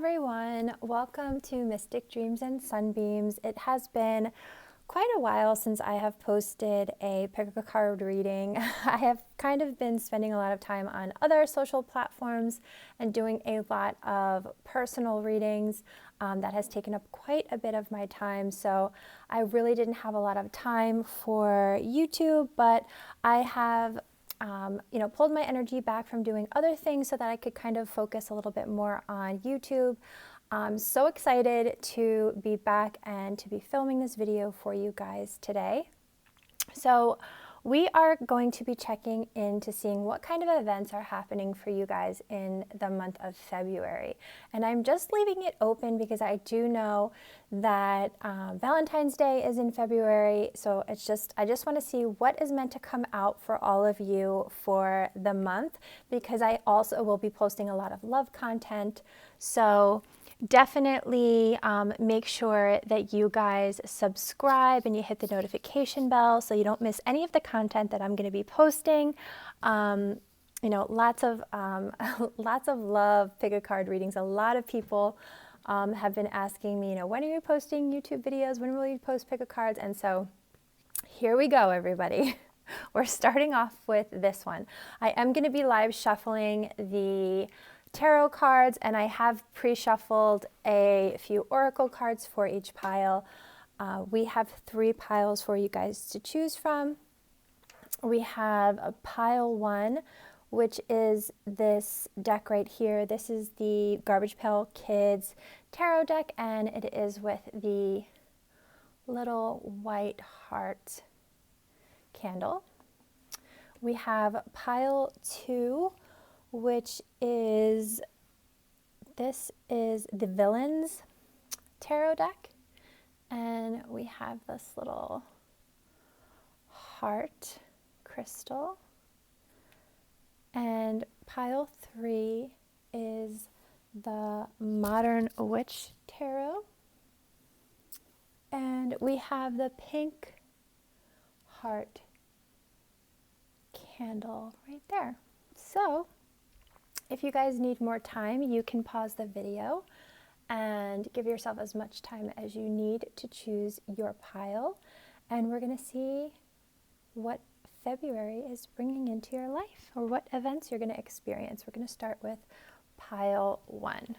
everyone, welcome to Mystic Dreams and Sunbeams. It has been quite a while since I have posted a pick a card reading. I have kind of been spending a lot of time on other social platforms and doing a lot of personal readings. That has taken up quite a bit of my time, so I really didn't have a lot of time for YouTube, but I have pulled my energy back from doing other things so that I could kind of focus a little bit more on YouTube. I'm so excited to be back and to be filming this video for you guys today. So we are going to be checking into seeing what kind of events are happening for you guys in the month of February. And I'm just leaving it open because I do know that Valentine's Day is in February. So I just want to see what is meant to come out for all of you for the month, because I also will be posting a lot of love content. So definitely make sure that you guys subscribe and you hit the notification bell so you don't miss any of the content that I'm going to be posting. Lots of love pick a card readings. A lot of people have been asking me, when are you posting YouTube videos? When will you post pick a cards? And so here we go, everybody. We're starting off with this one. I am going to be live shuffling the tarot cards, and I have pre-shuffled a few oracle cards for each pile. We have 3 piles for you guys to choose from. We have a pile 1, which is this deck right here. This is the Garbage Pail Kids tarot deck, and it is with the little white heart candle. We have pile 2, which is, this is the Villains tarot deck, and we have this little heart crystal. And pile 3 is the Modern Witch tarot, and we have the pink heart candle right there. So if you guys need more time, you can pause the video and give yourself as much time as you need to choose your pile. And we're going to see what February is bringing into your life, or what events you're going to experience. We're going to start with pile 1.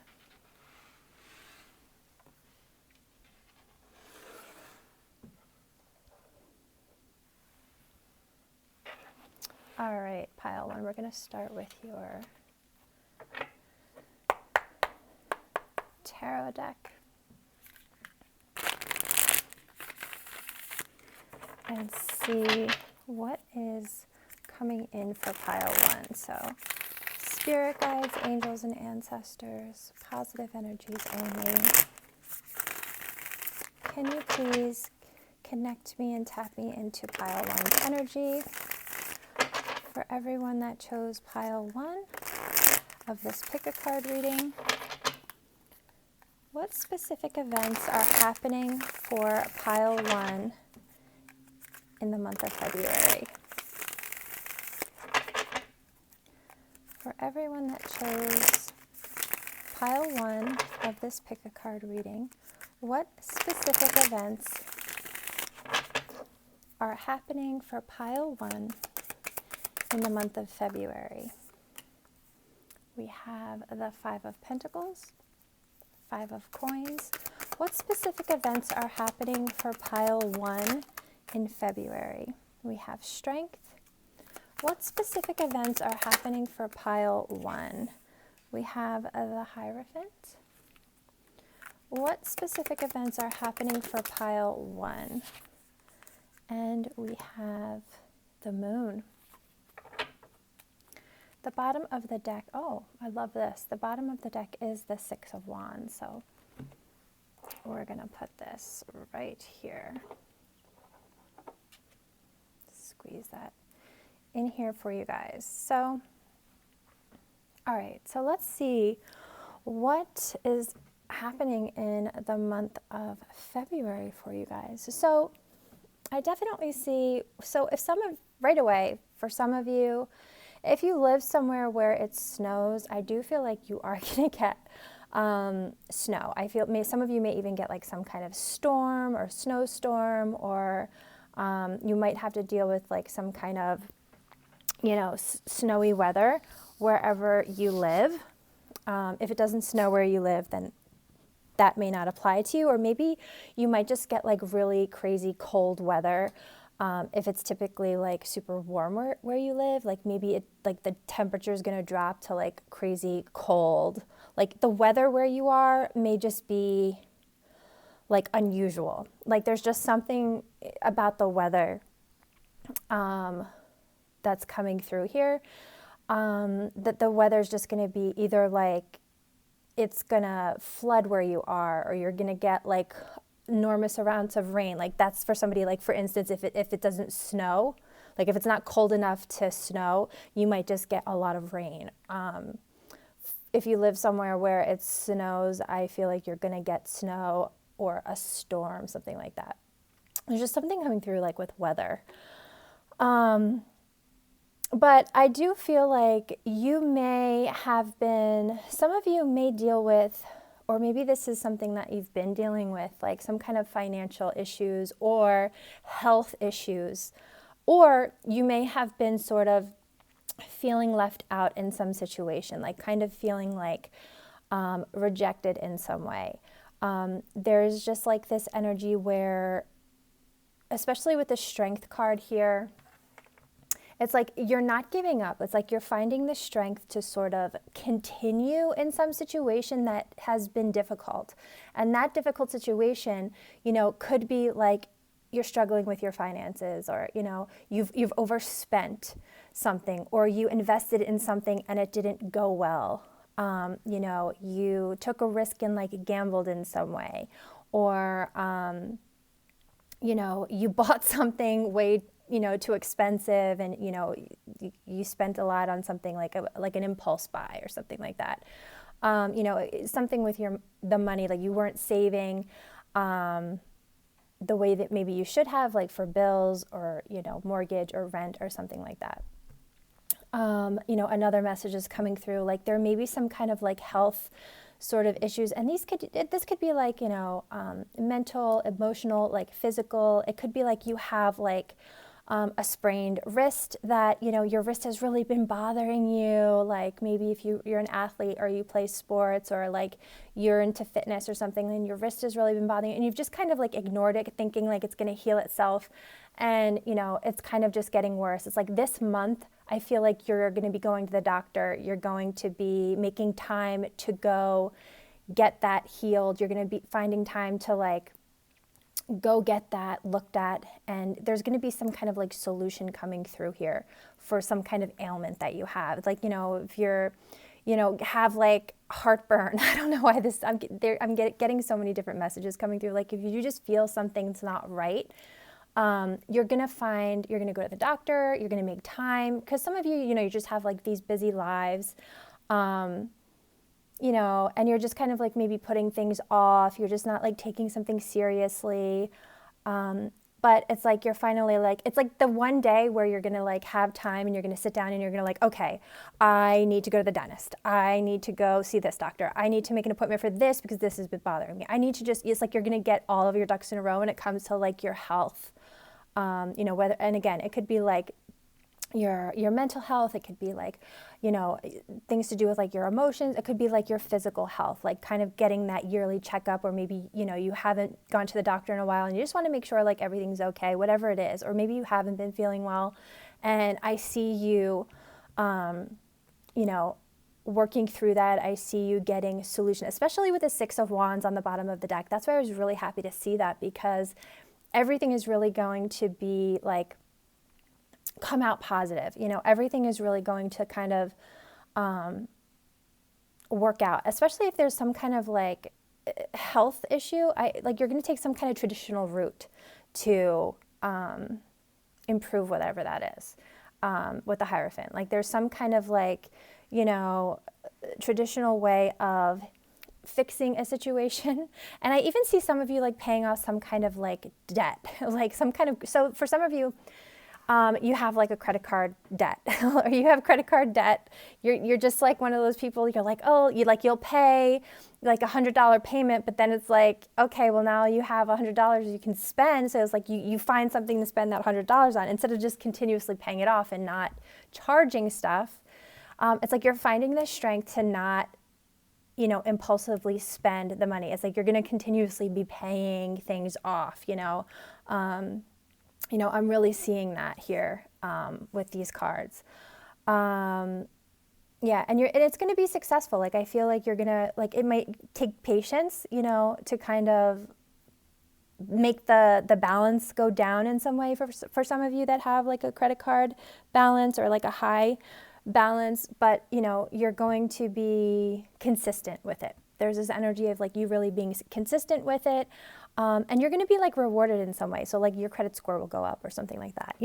All right, pile 1, we're going to start with your tarot deck and see what is coming in for pile 1. So spirit guides, angels, and ancestors, positive energies only. Can you please connect me and tap me into pile 1's energy? For everyone that chose pile 1 of this pick a card reading, what specific events are happening for pile 1 in the month of February? For everyone that chose pile 1 of this pick a card reading, what specific events are happening for pile 1 in the month of February? We have the 5 of Pentacles, 5 of Coins. What specific events are happening for pile 1 in February? We have Strength. What specific events are happening for pile 1? We have the Hierophant. What specific events are happening for pile 1? And we have the Moon. The bottom of the deck, oh, I love this. The bottom of the deck is the 6 of Wands. So we're going to put this right here. Squeeze that in here for you guys. So, all right, so let's see what is happening in the month of February for you guys. So I definitely see, so if right away, for some of you, if you live somewhere where it snows, I do feel like you are going to get snow. I feel some of you may even get like some kind of storm or snowstorm, or you might have to deal with like some kind of, snowy weather wherever you live. If it doesn't snow where you live, then that may not apply to you, or maybe you might just get like really crazy cold weather. If it's typically like super warm where you live, like maybe like the temperature is going to drop to like crazy cold. Like the weather where you are may just be like unusual. Like there's just something about the weather that's coming through here, that the weather's just going to be either like it's going to flood where you are, or you're going to get like enormous amounts of rain. Like that's for somebody, like for instance, if it doesn't snow, like if it's not cold enough to snow, you might just get a lot of rain. If you live somewhere where it snows, I feel like you're going to get snow or a storm, something like that. There's just something coming through like with weather. But I do feel like you may have been, some of you may deal with, or maybe this is something that you've been dealing with, like some kind of financial issues or health issues, or you may have been sort of feeling left out in some situation, like kind of feeling like rejected in some way. There's just like this energy where, especially with the Strength card here, it's like you're not giving up. It's like you're finding the strength to sort of continue in some situation that has been difficult. And that difficult situation, could be like you're struggling with your finances, or, you've overspent something, or you invested in something and it didn't go well. You took a risk and like gambled in some way, or, you bought something way too expensive, and you spent a lot on something like an impulse buy or something like that. Something with the money, like you weren't saving the way that maybe you should have, like for bills or mortgage or rent or something like that. Another message is coming through, like there may be some kind of like health sort of issues, and this could be like mental, emotional, like physical. It could be like you have like a sprained wrist that, your wrist has really been bothering you. Like maybe if you're an athlete or you play sports, or like you're into fitness or something, and your wrist has really been bothering you, and you've just kind of like ignored it, thinking like it's going to heal itself. And, it's kind of just getting worse. It's like this month, I feel like you're going to be going to the doctor. You're going to be making time to go get that healed. You're going to be finding time to like go get that looked at, and there's going to be some kind of like solution coming through here for some kind of ailment that you have. It's like, if you're, have like heartburn, I don't know why I'm getting so many different messages coming through. Like if you just feel something's not right, you're going to go to the doctor, you're going to make time, because some of you, you just have like these busy lives, and you're just kind of like maybe putting things off. You're just not like taking something seriously. But it's like you're finally like, it's like the one day where you're going to like have time, and you're going to sit down and you're going to like, okay, I need to go to the dentist. I need to go see this doctor. I need to make an appointment for this because this has been bothering me. I need to it's like you're going to get all of your ducks in a row when it comes to like your health. Whether, and again, it could be like your mental health. It could be like, things to do with like your emotions. It could be like your physical health, like kind of getting that yearly checkup, or maybe, you haven't gone to the doctor in a while and you just want to make sure like everything's okay, whatever it is. Or maybe you haven't been feeling well, and I see you, working through that. I see you getting solution, especially with the 6 of Wands on the bottom of the deck. That's why I was really happy to see that, because everything is really going to be like, come out positive. Everything is really going to kind of work out, especially if there's some kind of like health issue. You're going to take some kind of traditional route to improve whatever that is, with the Hierophant. Like there's some kind of like, traditional way of fixing a situation. And I even see some of you like paying off some kind of like debt, like some kind of, so for some of you, You have like a credit card debt, or you have credit card debt. You're just like one of those people. You're like, oh, you'll pay like $100 payment, but then it's like, okay, well now you have $100 you can spend. So it's like you find something to spend that $100 on instead of just continuously paying it off and not charging stuff. It's like you're finding the strength to not, impulsively spend the money. It's like you're going to continuously be paying things off. I'm really seeing that here with these cards. Yeah, and it's going to be successful. Like I feel like you're going to, like, it might take patience, to kind of make the balance go down in some way for some of you that have like a credit card balance or like a high balance, but you're going to be consistent with it. There's this energy of like you really being consistent with it. And you're going to be like rewarded in some way. So like your credit score will go up or something like that,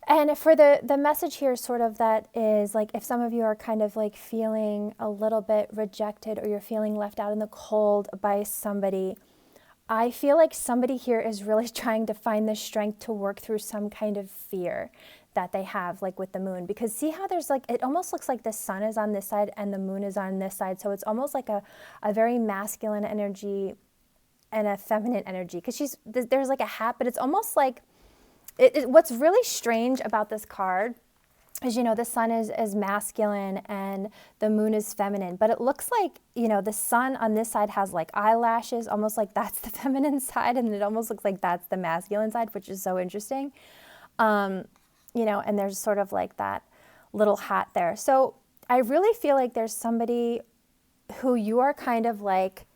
And for the message here sort of that is like, if some of you are kind of like feeling a little bit rejected or you're feeling left out in the cold by somebody, I feel like somebody here is really trying to find the strength to work through some kind of fear that they have, like with the moon. Because see how there's like, it almost looks like the sun is on this side and the moon is on this side. So it's almost like a very masculine energy and a feminine energy. Because there's like a hat, but it's almost like, what's really strange about this card is, the sun is masculine and the moon is feminine. But it looks like, the sun on this side has like eyelashes, almost like that's the feminine side. And it almost looks like that's the masculine side, which is so interesting. And there's sort of like that little hat there. So I really feel like there's somebody who you are kind of like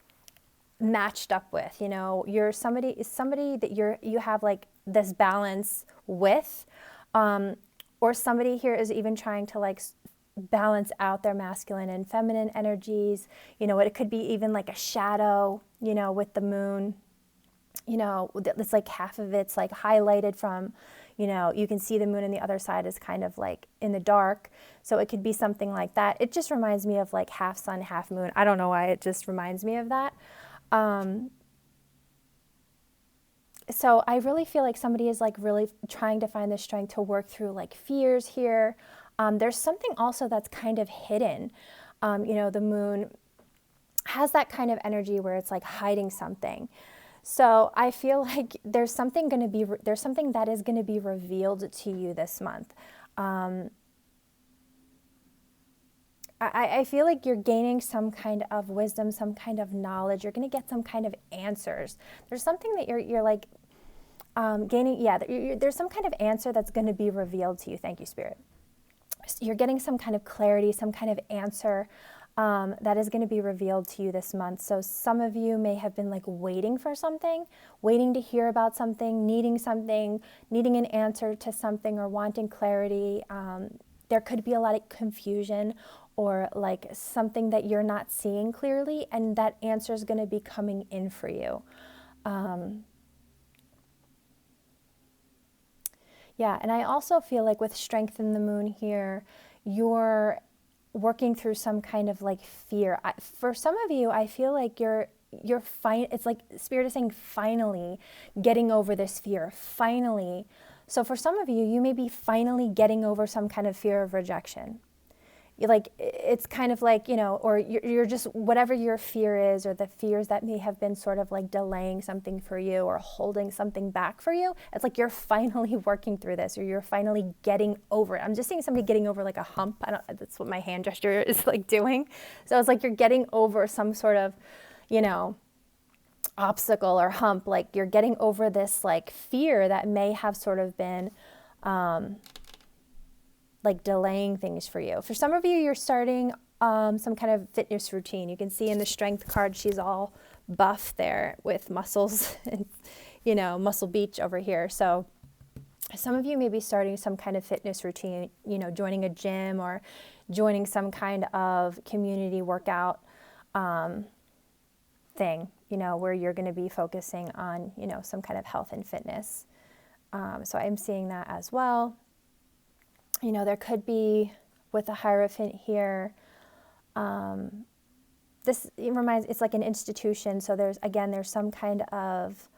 matched up with, you're somebody that you have like this balance with, or somebody here is even trying to like balance out their masculine and feminine energies. It could be even like a shadow, with the moon, it's like half of it's like highlighted from, you can see the moon and the other side is kind of like in the dark. So it could be something like that. It just reminds me of like half sun, half moon. I don't know why, it just reminds me of that. So I really feel like somebody is like really trying to find the strength to work through like fears here. There's something also that's kind of hidden. The moon has that kind of energy where it's like hiding something. So I feel like there's something that is going to be revealed to you this month. I feel like you're gaining some kind of wisdom, some kind of knowledge. You're going to get some kind of answers. There's something that you're like gaining. Yeah, there's some kind of answer that's going to be revealed to you. Thank you, Spirit. You're getting some kind of clarity, some kind of answer that is going to be revealed to you this month. So some of you may have been like waiting for something, waiting to hear about something, needing an answer to something, or wanting clarity. There could be a lot of confusion or like something that you're not seeing clearly, and that answer is going to be coming in for you. Yeah, and I also feel like with strength in the moon here, you're working through some kind of like fear. For some of you, I feel like you're fine. It's like Spirit is saying, finally getting over this fear, finally. So for some of you, you may be finally getting over some kind of fear of rejection. It's kind of like, or you're just, whatever your fear is, or the fears that may have been sort of like delaying something for you or holding something back for you. It's like you're finally working through this, or you're finally getting over it. I'm just seeing somebody getting over like a hump. That's what my hand gesture is like doing. So it's like you're getting over some sort of, obstacle or hump. Like you're getting over this like fear that may have sort of been, like delaying things for you. For some of you, you're starting some kind of fitness routine. You can see in the strength card, she's all buff there with muscles and, Muscle Beach over here. So some of you may be starting some kind of fitness routine, joining a gym or joining some kind of community workout thing, where you're going to be focusing on, some kind of health and fitness. So I'm seeing that as well. There could be, with the Hierophant here, it's like an institution. So there's some kind of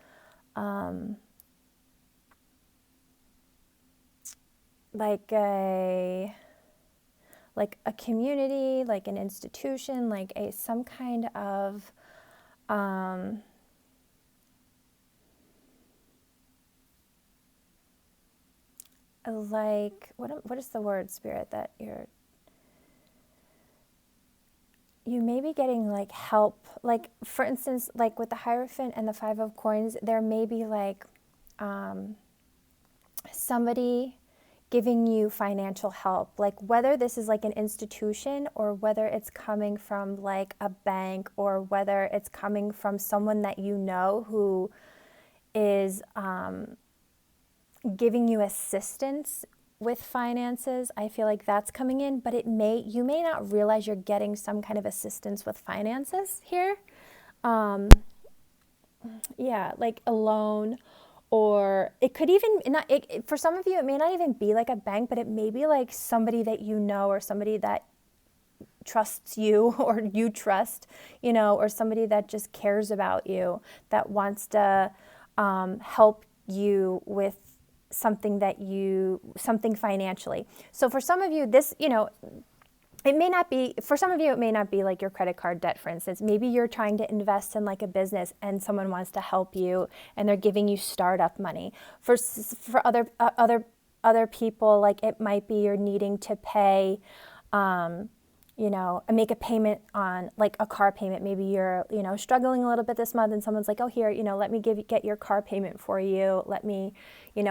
like a community, like an institution, like some kind of like what is the word, Spirit, that you may be getting like help, like for instance, like with the Hierophant and the Five of Coins, there may be like somebody giving you financial help, like whether this is like an institution or whether it's coming from like a bank or whether it's coming from someone that you know who is giving you assistance with finances. I feel like that's coming in, but you may not realize you're getting some kind of assistance with finances here. Yeah, like a loan, or it could even not. For some of you, it may not even be like a bank, but it may be like somebody that you know or somebody that trusts you or you trust, or somebody that just cares about you, that wants to help you with something financially. So for some of you, this, it may not be, for some of you, it may not be like your credit card debt, for instance. Maybe you're trying to invest in like a business and someone wants to help you and they're giving you startup money. For other people, like it might be you're needing to pay, and make a payment on like a car payment. Maybe you're, struggling a little bit this month and someone's like, oh, here, let me get your car payment for you. Let me,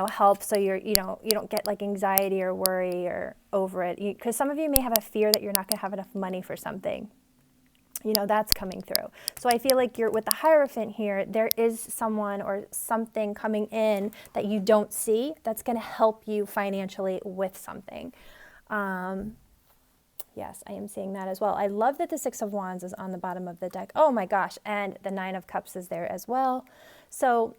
help so you don't get like anxiety or worry or over it. Because some of you may have a fear that you're not going to have enough money for something. That's coming through. So I feel like with the Hierophant here, there is someone or something coming in that you don't see that's going to help you financially with something. Yes, I am seeing that as well. I love that the Six of Wands is on the bottom of the deck. Oh my gosh, and the Nine of Cups is there as well. So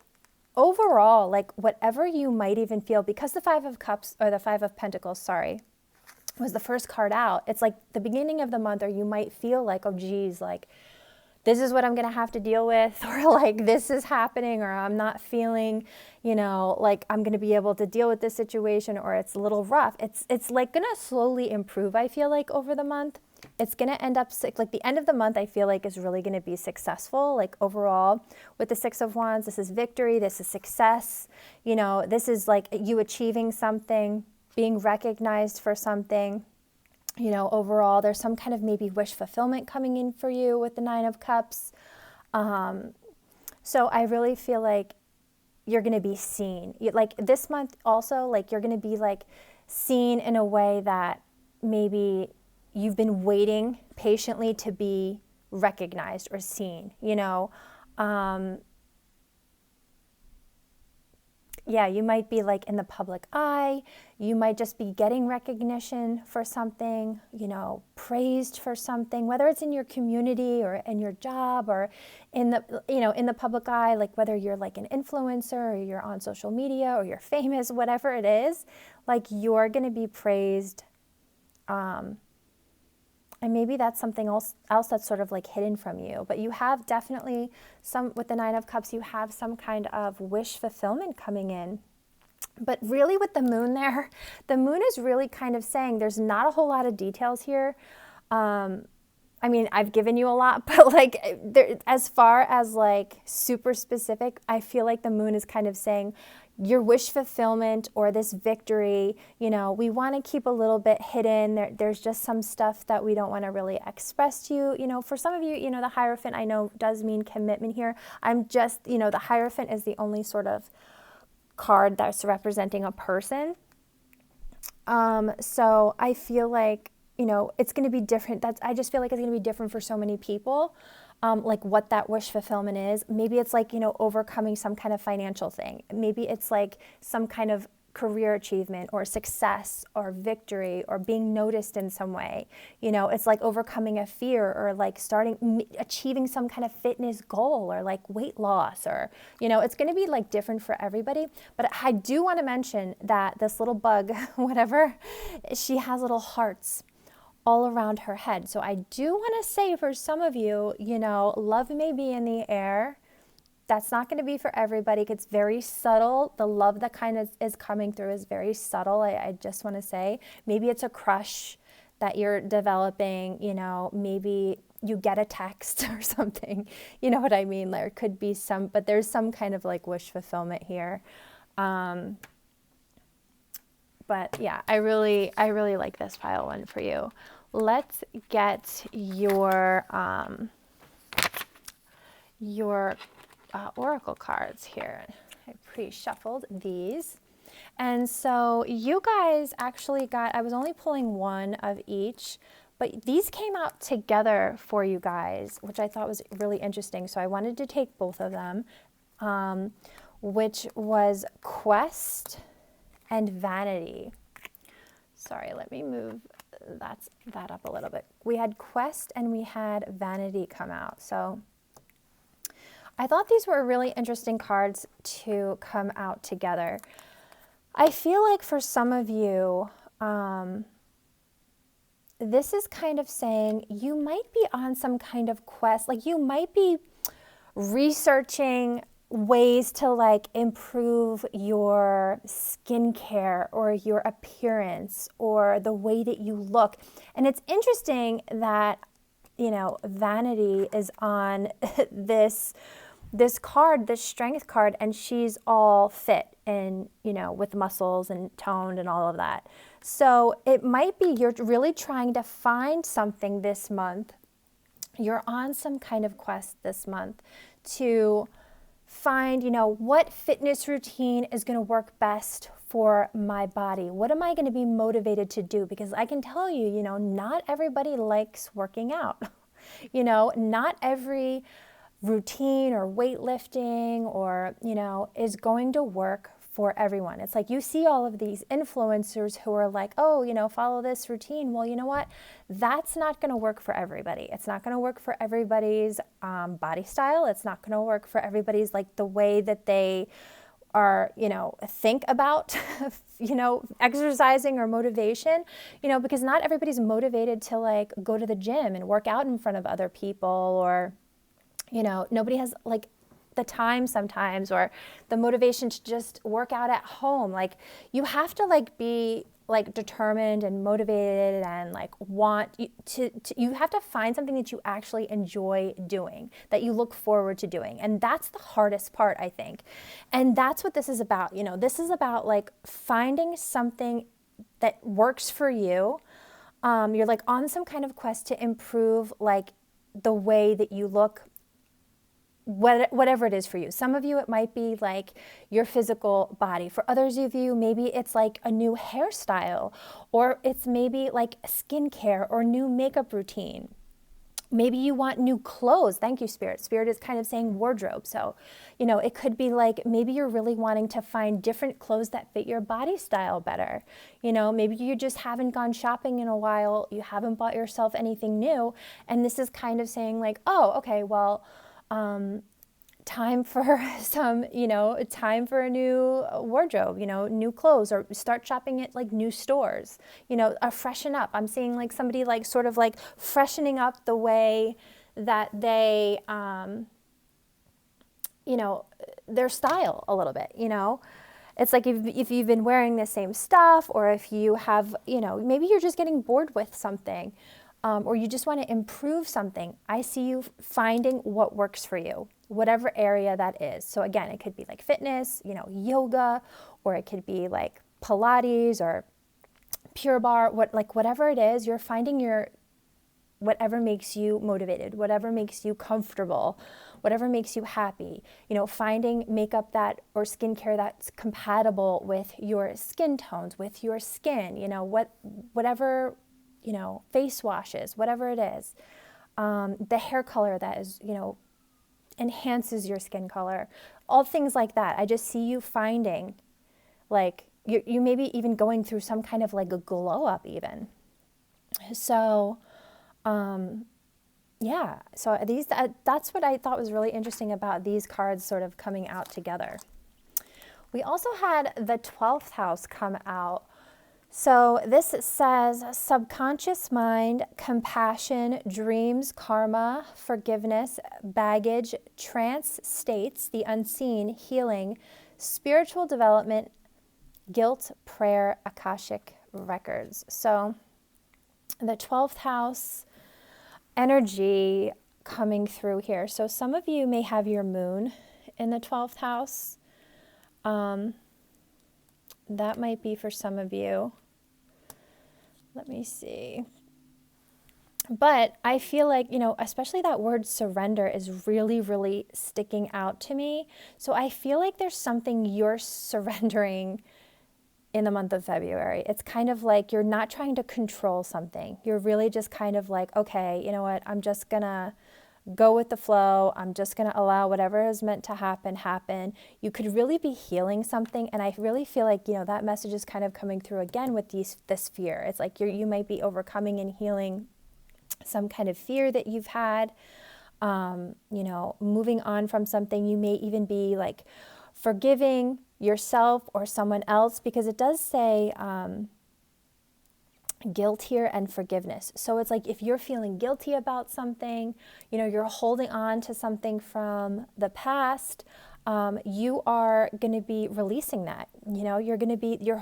overall, like whatever you might even feel, because the Five of Cups, or the Five of Pentacles, sorry, was the first card out, it's like the beginning of the month, or you might feel like, oh geez, like this is what I'm going to have to deal with, or like this is happening, or I'm not feeling, like I'm going to be able to deal with this situation, or it's a little rough. It's like going to slowly improve, I feel like, over the month. It's going to end up, like the end of the month, I feel like is really going to be successful, like overall. With the Six of Wands, this is victory, this is success, this is like you achieving something, being recognized for something. Overall, there's some kind of maybe wish fulfillment coming in for you with the Nine of Cups. So I really feel like you're going to be seen. Like this month also, like you're going to be like seen in a way that maybe you've been waiting patiently to be recognized or seen, Yeah, you might be like in the public eye. You might just be getting recognition for something, praised for something, whether it's in your community or in your job or in the, in the public eye, like whether you're like an influencer or you're on social media or you're famous, whatever it is, like you're going to be praised. And maybe that's something else that's sort of like hidden from you. But you have definitely with the Nine of Cups, you have some kind of wish fulfillment coming in. But really with the moon there, the moon is really kind of saying there's not a whole lot of details here. I mean, I've given you a lot, but like as far as like super specific, I feel like the moon is kind of saying your wish fulfillment or this victory, we want to keep a little bit hidden. There's just some stuff that we don't want to really express to you. For some of you, the Hierophant I know does mean commitment here. I'm just, the Hierophant is the only sort of card that's representing a person. So I feel like, it's going to be different. I just feel like it's going to be different for so many people. Like what that wish fulfillment is. Maybe it's like, overcoming some kind of financial thing. Maybe it's like some kind of career achievement or success or victory or being noticed in some way. It's like overcoming a fear or like achieving some kind of fitness goal or like weight loss or, it's going to be like different for everybody. But I do want to mention that this little bug, whatever, she has little hearts all around her head. So I do want to say for some of you, love may be in the air. That's not going to be for everybody. It's very subtle. The love that kind of is coming through is very subtle. I just want to say, maybe it's a crush that you're developing, you know, maybe you get a text or something, you know what I mean? There could be some, but there's some kind of like wish fulfillment here. But yeah, I really like this pile one for you. Let's get your oracle cards here. I pre-shuffled these. And so you guys actually got, I was only pulling one of each, but these came out together for you guys, which I thought was really interesting. So I wanted to take both of them, which was Quest and Vanity. Sorry, let me move that up a little bit. We had Quest and we had Vanity come out. So I thought these were really interesting cards to come out together. I feel like for some of you, this is kind of saying you might be on some kind of quest, like you might be researching ways to like improve your skincare or your appearance or the way that you look. And it's interesting that, you know, Vanity is on this card, this strength card, and she's all fit and, you know, with muscles and toned and all of that. So it might be you're really trying to find something this month. You're on some kind of quest this month to find, you know, what fitness routine is going to work best for my body. What am I going to be motivated to do? Because I can tell you, you know, not everybody likes working out. You know, not every routine or weightlifting or, you know, is going to work for everyone. It's like you see all of these influencers who are like, oh, you know, follow this routine. Well, you know what? That's not going to work for everybody. It's not going to work for everybody's body style. It's not going to work for everybody's like the way that they are, you know, think about, you know, exercising or motivation, you know, because not everybody's motivated to like go to the gym and work out in front of other people, or, you know, nobody has like the time sometimes or the motivation to just work out at home. Like you have to like be like determined and motivated and like want to you have to find something that you actually enjoy doing, that you look forward to doing. And that's the hardest part, I think. And that's what this is about. You know, this is about like finding something that works for you. You're like on some kind of quest to improve like the way that you look, whatever it is for you. Some of you, it might be like your physical body. For others of you, maybe it's like a new hairstyle, or it's maybe like skincare or new makeup routine. Maybe you want new clothes. Thank you, Spirit. Spirit is kind of saying wardrobe. So, you know, it could be like maybe you're really wanting to find different clothes that fit your body style better. You know, maybe you just haven't gone shopping in a while. You haven't bought yourself anything new. And this is kind of saying like, oh, okay, well, time for some, you know, time for a new wardrobe, you know, new clothes, or start shopping at like new stores, you know, freshen up. I'm seeing like somebody like sort of like freshening up the way that they, you know, their style a little bit, you know. It's like if you've been wearing the same stuff, or if you have, you know, maybe you're just getting bored with something. Or you just want to improve something. I see you finding what works for you, whatever area that is. So again, it could be like fitness, you know, yoga, or it could be like Pilates or Pure Barre, whatever it is, you're finding whatever makes you motivated, whatever makes you comfortable, whatever makes you happy, you know, finding makeup that or skincare that's compatible with your skin tones, with your skin, you know, whatever, you know, face washes, whatever it is, the hair color that is, you know, enhances your skin color, all things like that. I just see you finding, like, you maybe even going through some kind of like a glow up even. So, yeah, so that's what I thought was really interesting about these cards sort of coming out together. We also had the 12th house come out. So this says subconscious mind, compassion, dreams, karma, forgiveness, baggage, trance states, the unseen, healing, spiritual development, guilt, prayer, Akashic records. So the 12th house energy coming through here. So some of you may have your moon in the 12th house. That might be for some of you. Let me see. But I feel like, especially that word surrender is really, really sticking out to me. So I feel like there's something you're surrendering in the month of February. It's kind of like you're not trying to control something. You're really just kind of like, okay, you know what? I'm just going to go with the flow. I'm just going to allow whatever is meant to happen. You could really be healing something. And I really feel like, that message is kind of coming through again with this fear. It's like you might be overcoming and healing some kind of fear that you've had, moving on from something. You may even be like forgiving yourself or someone else, because it does say guilt here and forgiveness. So it's like if you're feeling guilty about something, you're holding on to something from the past, you are going to be releasing that. You're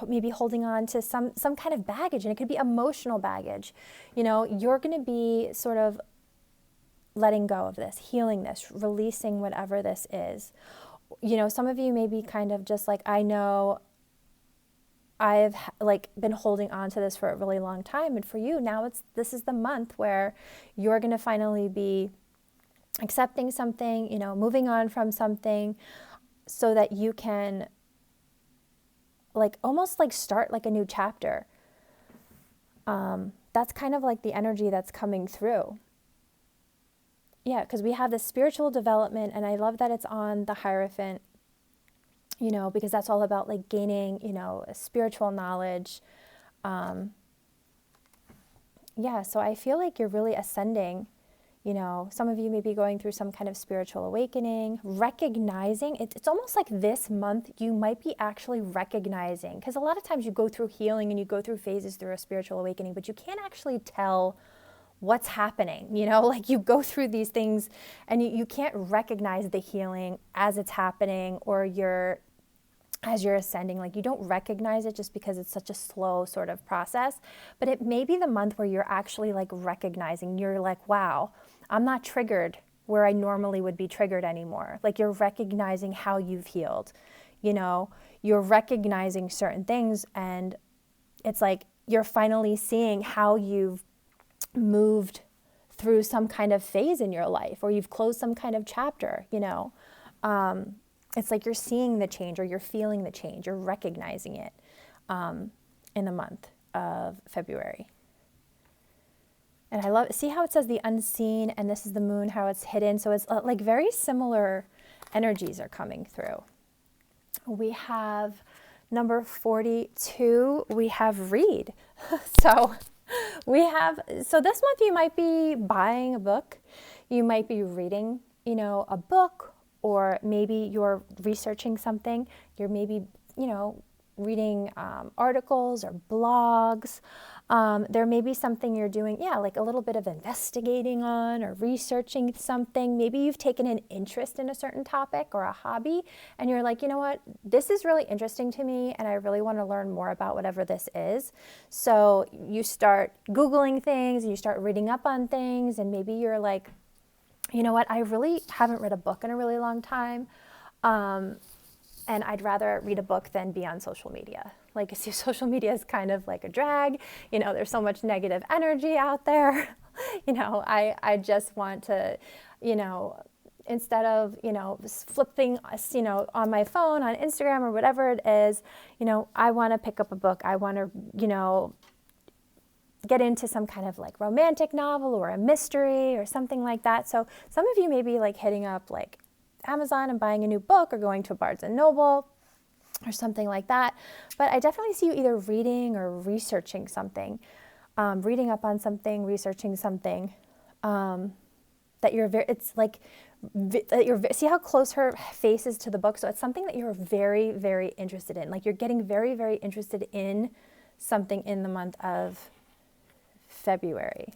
maybe holding on to some kind of baggage, and it could be emotional baggage. You're going to be sort of letting go of this, healing this, releasing whatever this is. Some of you may be kind of just like, I know I've been holding on to this for a really long time. And for you now, this is the month where you're going to finally be accepting something, moving on from something, so that you can almost start a new chapter. That's kind of like the energy that's coming through. Yeah, because we have this spiritual development, and I love that it's on the Hierophant, because that's all about gaining, spiritual knowledge. So I feel like you're really ascending. Some of you may be going through some kind of spiritual awakening, recognizing, it's almost like this month you might be actually recognizing, because a lot of times you go through healing and you go through phases through a spiritual awakening, but you can't actually tell what's happening, you go through these things and you can't recognize the healing as it's happening, or as you're ascending, you don't recognize it just because it's such a slow sort of process. But it may be the month where you're actually recognizing, you're like, wow, I'm not triggered where I normally would be triggered anymore. You're recognizing how you've healed, you're recognizing certain things, and it's like you're finally seeing how you've moved through some kind of phase in your life, or you've closed some kind of chapter, it's like you're seeing the change, or you're feeling the change, you're recognizing it in the month of February. And I see how it says the unseen, and this is the moon, how it's hidden. So it's very similar energies are coming through. We have number 42, we have read. So this month you might be buying a book, you might be reading, a book, or maybe you're researching something, you're maybe, reading articles or blogs. There may be something you're doing, a little bit of investigating on or researching something. Maybe you've taken an interest in a certain topic or a hobby, and you're like, you know what, this is really interesting to me, and I really want to learn more about whatever this is. So you start Googling things, and you start reading up on things, and maybe you're like, you know what, I really haven't read a book in a really long time. And I'd rather read a book than be on social media. Social media is kind of like a drag. There's so much negative energy out there. I just want to, instead of, flipping, on my phone, on Instagram or whatever it is, I want to pick up a book. I want to, get into some kind of romantic novel or a mystery or something like that. So some of you may be hitting up Amazon and buying a new book, or going to Barnes and Noble or something like that. But I definitely see you either reading or researching something, reading up on something, researching something, that you're very, it's like, that you're, see how close her face is to the book? So it's something that you're very, very interested in. You're getting very, very interested in something in the month of February.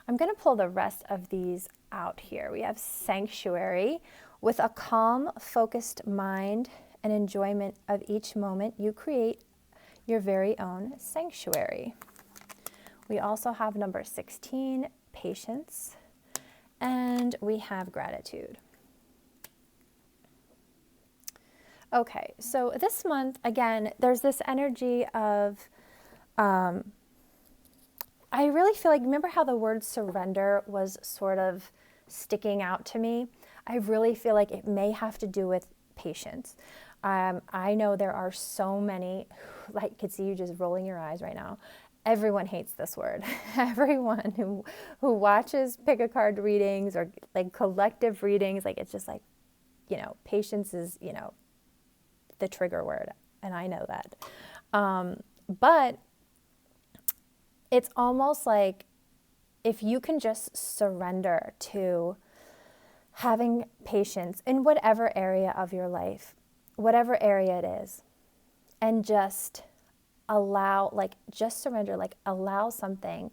I'm going to pull the rest of these out here. We have sanctuary. With a calm, focused mind and enjoyment of each moment, you create your very own sanctuary. We also have number 16, patience, and we have gratitude. Okay, so this month, again, there's this energy of, I really feel like, remember how the word surrender was sort of sticking out to me? I really feel like it may have to do with patience. I know there are so many, like, I could see you just rolling your eyes right now. Everyone hates this word. Everyone who watches pick a card readings or like collective readings, like it's just like, patience is, the trigger word. And I know that. But it's almost like if you can just surrender to having patience in whatever area of your life, whatever area it is, and just allow, like, just surrender, like, allow something,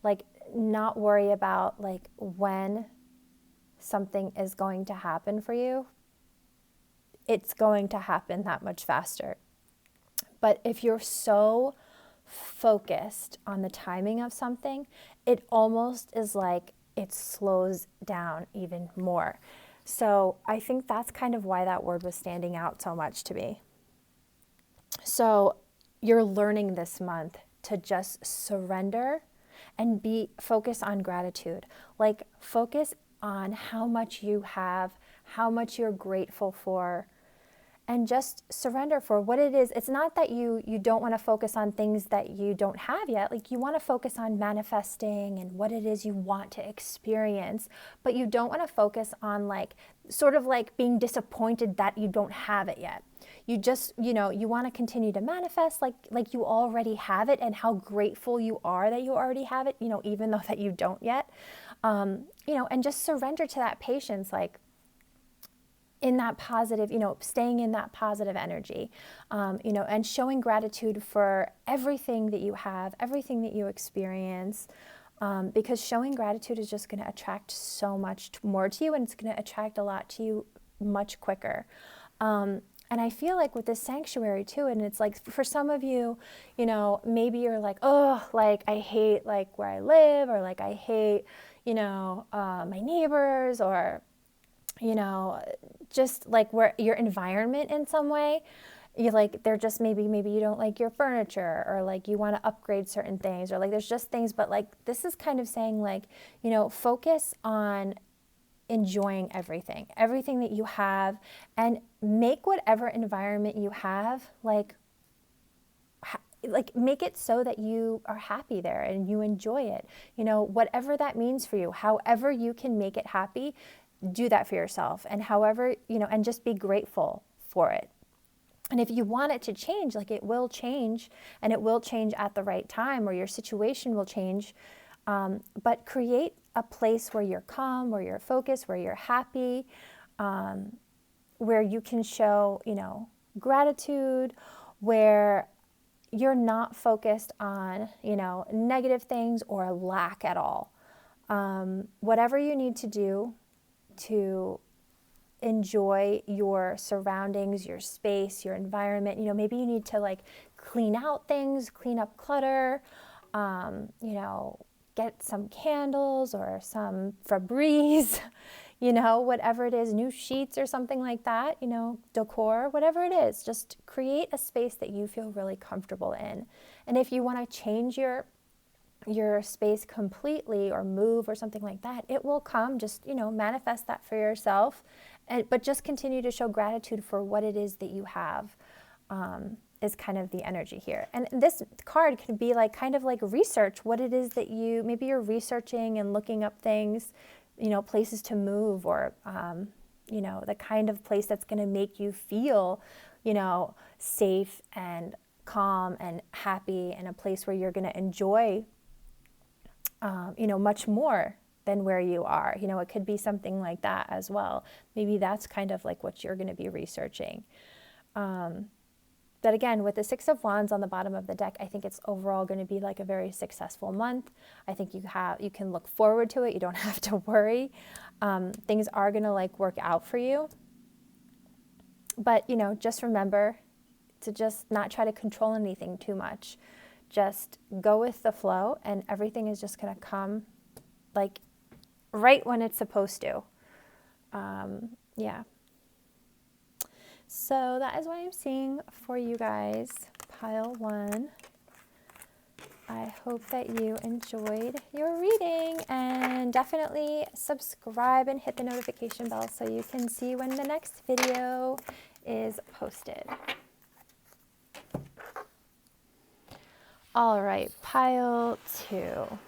like, not worry about, like, when something is going to happen for you. It's going to happen that much faster. But if you're so focused on the timing of something, it almost is like it slows down even more. So I think that's kind of why that word was standing out so much to me. So you're learning this month to just surrender and be focused on gratitude. Like, focus on how much you have, how much you're grateful for, and just surrender for what it is. It's not that you don't want to focus on things that you don't have yet. Like, you want to focus on manifesting and what it is you want to experience, but you don't want to focus on, like, sort of like being disappointed that you don't have it yet. You just, you want to continue to manifest like you already have it, and how grateful you are that you already have it, even though that you don't yet. And just surrender to that patience, like, in that positive, staying in that positive energy, and showing gratitude for everything that you have, everything that you experience, because showing gratitude is just going to attract so much more to you, and it's going to attract a lot to you much quicker. And I feel like with this sanctuary too, and it's like for some of you, maybe you're like, oh, like I hate like where I live, or like I hate, my neighbors, or just like where your environment in some way. You like, they're just maybe you don't like your furniture, or like you want to upgrade certain things, or like there's just things, but like this is kind of saying, like, focus on enjoying everything that you have, and make whatever environment you have, like make it so that you are happy there and you enjoy it, whatever that means for you, however you can make it happy. Do that for yourself, and however, and just be grateful for it. And if you want it to change, like, it will change, and it will change at the right time, or your situation will change. But create a place where you're calm, where you're focused, where you're happy, where you can show, gratitude, where you're not focused on, negative things or lack at all. Whatever you need to do to enjoy your surroundings, your space, your environment. Maybe you need to like clean out things, clean up clutter, get some candles or some Febreze, whatever it is, new sheets or something like that, decor, whatever it is. Just create a space that you feel really comfortable in. And if you want to change your space completely, or move or something like that, it will come. Just, manifest that for yourself, but just continue to show gratitude for what it is that you have, is kind of the energy here. And this card can be like, kind of like research what it is that maybe you're researching and looking up things, places to move, or, the kind of place that's going to make you feel, safe and calm and happy, and a place where you're going to enjoy much more than where you are. It could be something like that as well. Maybe that's kind of like what you're going to be researching. But But again, with the Six of Wands on the bottom of the deck, I think it's overall going to be like a very successful month. I think you can look forward to it. You don't have to worry. Things are going to like work out for you. But, you know, just remember to just not try to control anything too much. Just go with the flow, and everything is just going to come like right when it's supposed to. Yeah. So that is what I'm seeing for you guys, pile 1. I hope that you enjoyed your reading, and definitely subscribe and hit the notification bell so you can see when the next video is posted. All right, pile 2.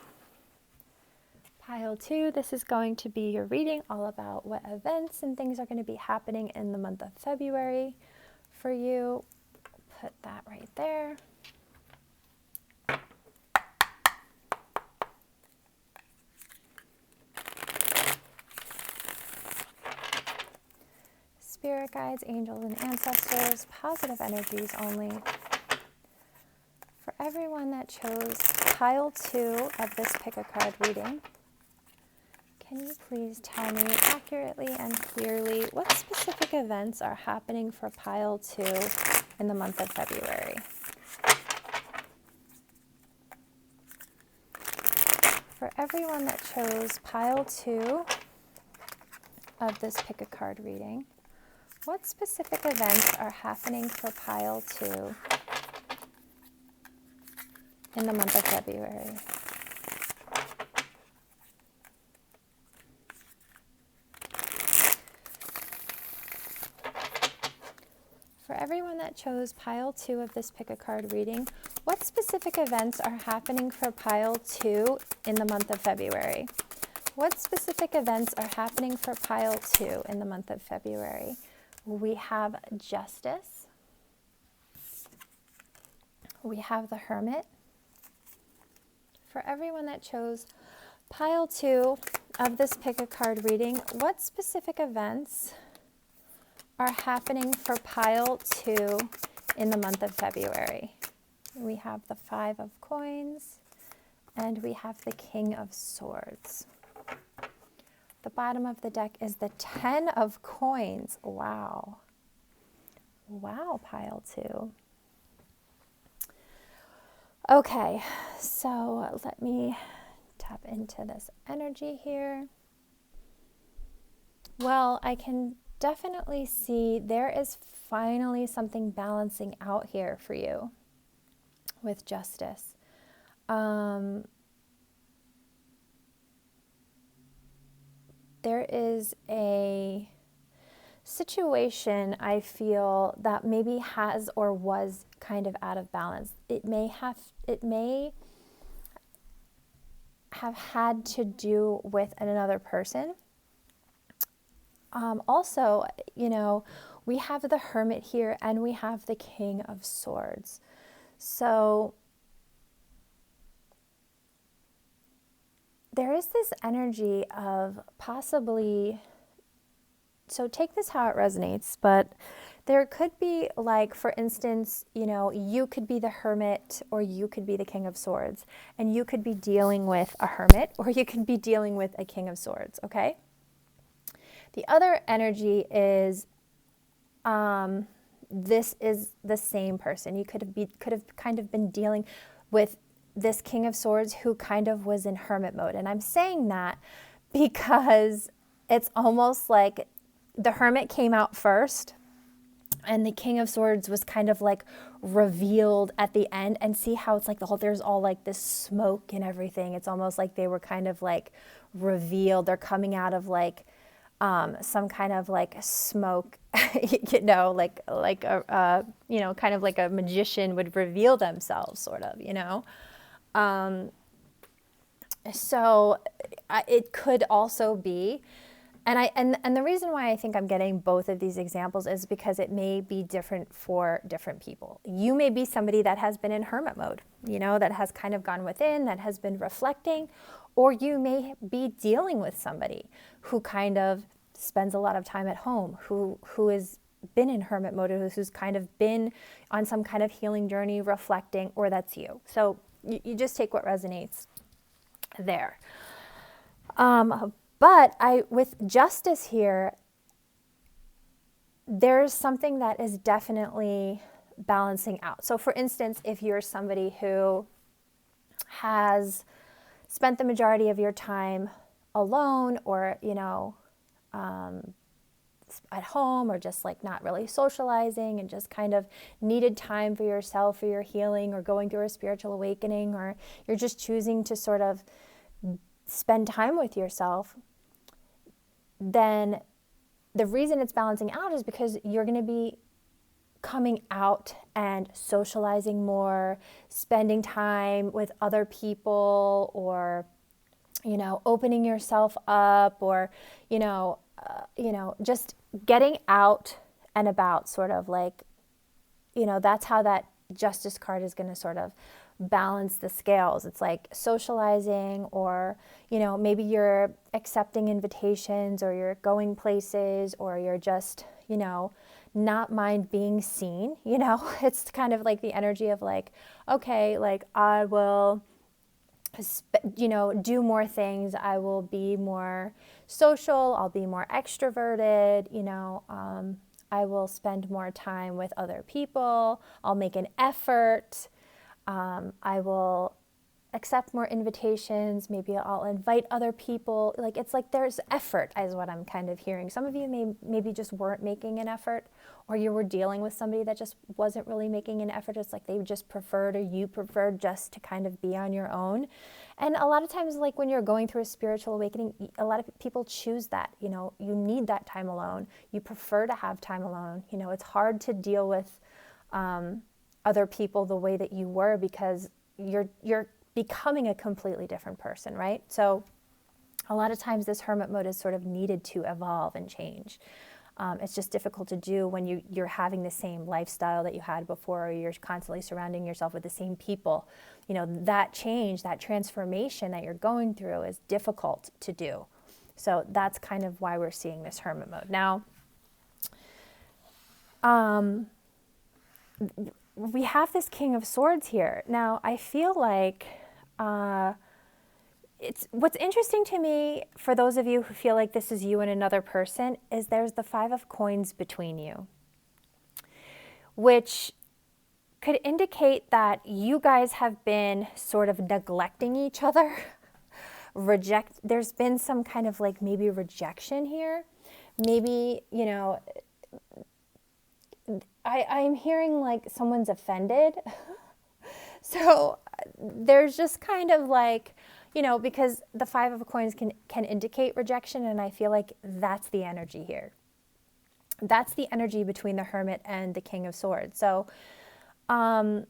Pile 2, this is going to be your reading all about what events and things are going to be happening in the month of February for you. Put that right there. Spirit guides, angels, and ancestors, positive energies only. For everyone that chose pile 2 of this pick a card reading, can you please tell me accurately and clearly what specific events are happening for pile 2 in the month of February? For everyone that chose pile 2 of this pick a card reading, what specific events are happening for pile 2 in the month of February? For everyone that chose pile 2 of this pick a card reading, what specific events are happening for pile 2 in the month of February? What specific events are happening for pile 2 in the month of February? We have Justice. We have the Hermit. For everyone that chose pile 2 of this pick a card reading, what specific events are happening for pile 2 in the month of February? We have the 5 of Coins, and we have the King of Swords. The bottom of the deck is the 10 of Coins. Wow. Wow, pile 2. Okay, so let me tap into this energy here. Well, I can definitely see there is finally something balancing out here for you with Justice. There is a situation I feel that maybe has or was kind of out of balance. It may have had to do with another person. Also, you know, we have the Hermit here and we have the King of Swords. So there is this energy of possibly, so take this how it resonates, but there could be, like, for instance, you know, you could be the Hermit or you could be the King of Swords, and you could be dealing with a Hermit or you could be dealing with a King of Swords, okay? The other energy is this is the same person. You could have kind of been dealing with this King of Swords who kind of was in hermit mode. And I'm saying that because it's almost like the Hermit came out first and the King of Swords was kind of like revealed at the end. And see how it's like there's all like this smoke and everything. It's almost like they were kind of like revealed. They're coming out of like some kind of like smoke, you know, like a you know, kind of like a magician would reveal themselves, sort of, you know. So it could also be, and the reason why I think I'm getting both of these examples is because it may be different for different people. You may be somebody that has been in hermit mode, you know, that has kind of gone within, that has been reflecting, or you may be dealing with somebody who kind of spends a lot of time at home, who is been in hermit mode, who's kind of been on some kind of healing journey, reflecting, or that's you. So you just take what resonates there. But with justice here, there's something that is definitely balancing out. So for instance, if you're somebody who has spent the majority of your time alone, or, at home, or just like not really socializing and just kind of needed time for yourself, for your healing, or going through a spiritual awakening, or you're just choosing to sort of spend time with yourself, then the reason it's balancing out is because you're going to be coming out and socializing more, spending time with other people, or, opening yourself up, or, just getting out and about, sort of like, that's how that justice card is going to sort of balance the scales. It's like socializing, or, maybe you're accepting invitations, or you're going places, or you're just, not mind being seen, it's kind of like the energy of like, okay, like I will, do more things. I will be more social. I'll be more extroverted, I will spend more time with other people. I'll make an effort. I will accept more invitations. Maybe I'll invite other people. Like, it's like there's effort is what I'm kind of hearing. Some of you maybe just weren't making an effort, or you were dealing with somebody that just wasn't really making an effort. It's like they just preferred, or you preferred, just to kind of be on your own. And a lot of times, like when you're going through a spiritual awakening, a lot of people choose that. You need that time alone. You prefer to have time alone. It's hard to deal with other people the way that you were, because you're becoming a completely different person, right? So a lot of times this hermit mode is sort of needed to evolve and change. It's just difficult to do when you're having the same lifestyle that you had before, or you're constantly surrounding yourself with the same people. That change, that transformation that you're going through is difficult to do. So that's kind of why we're seeing this hermit mode. Now, we have this King of Swords here. Now, I feel like it's what's interesting to me, for those of you who feel like this is you and another person, is there's the 5 of Coins between you, which could indicate that you guys have been sort of neglecting each other. There's been some kind of like maybe rejection here. Maybe, I'm hearing like someone's offended. So there's just kind of like, because the 5 of Coins can indicate rejection, and I feel like that's the energy here. That's the energy between the Hermit and the King of Swords. So I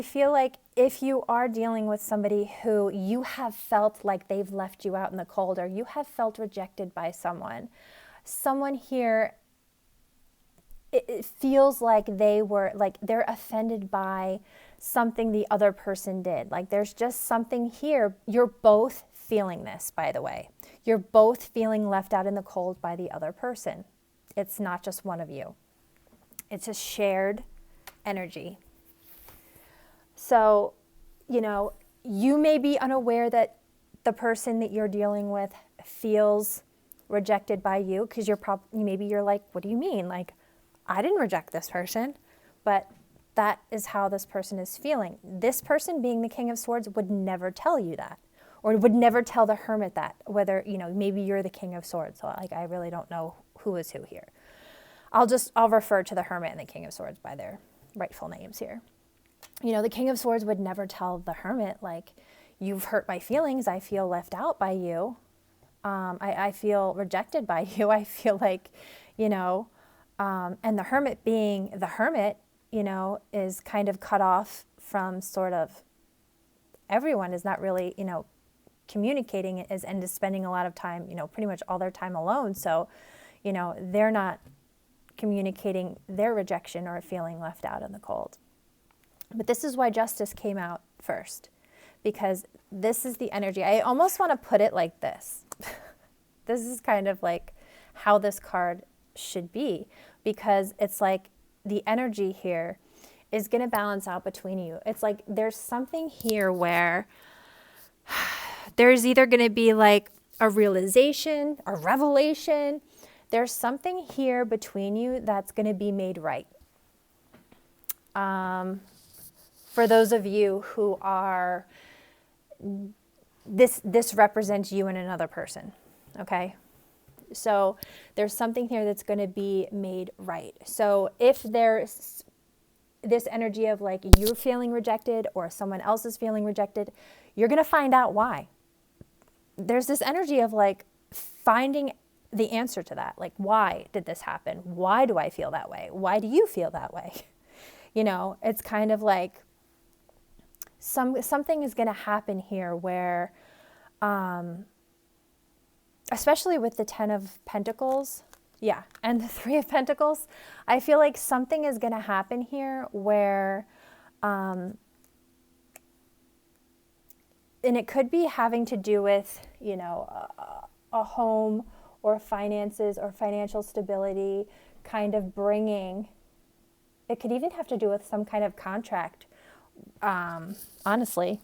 feel like if you are dealing with somebody who you have felt like they've left you out in the cold, or you have felt rejected by someone here, it feels like they're offended by something the other person did. Like there's just something here. You're both feeling this, by the way. You're both feeling left out in the cold by the other person. It's not just one of you. It's a shared energy. So, you may be unaware that the person that you're dealing with feels rejected by you, because maybe you're like, what do you mean? Like, I didn't reject this person. But that is how this person is feeling. This person, being the King of Swords, would never tell you that, or would never tell the Hermit that, whether, maybe you're the King of Swords. So I really don't know who is who here. I'll refer to the Hermit and the King of Swords by their rightful names here. The King of Swords would never tell the Hermit, like, you've hurt my feelings. I feel left out by you. I feel rejected by you. I feel like, and the Hermit, being the Hermit, is kind of cut off from sort of everyone, is not really, communicating it, and is spending a lot of time, pretty much all their time alone. So, they're not communicating their rejection or feeling left out in the cold. But this is why justice came out first, because this is the energy. I almost want to put it like this. This is kind of like how this card should be, because it's like the energy here is going to balance out between you. It's like there's something here where there's either going to be like a realization, a revelation. There's something here between you that's going to be made right. For those of you who are, this represents you and another person, okay? So there's something here that's going to be made right. So if there's this energy of like you're feeling rejected or someone else is feeling rejected, you're going to find out why. There's this energy of like finding the answer to that. Like, why did this happen? Why do I feel that way? Why do you feel that way? You know, it's kind of like something is going to happen here where, especially with the 10 of Pentacles, yeah, and the 3 of Pentacles, I feel like something is going to happen here where, and it could be having to do with, you know, a home or finances or financial stability, kind of bringing, it could even have to do with some kind of contract, honestly.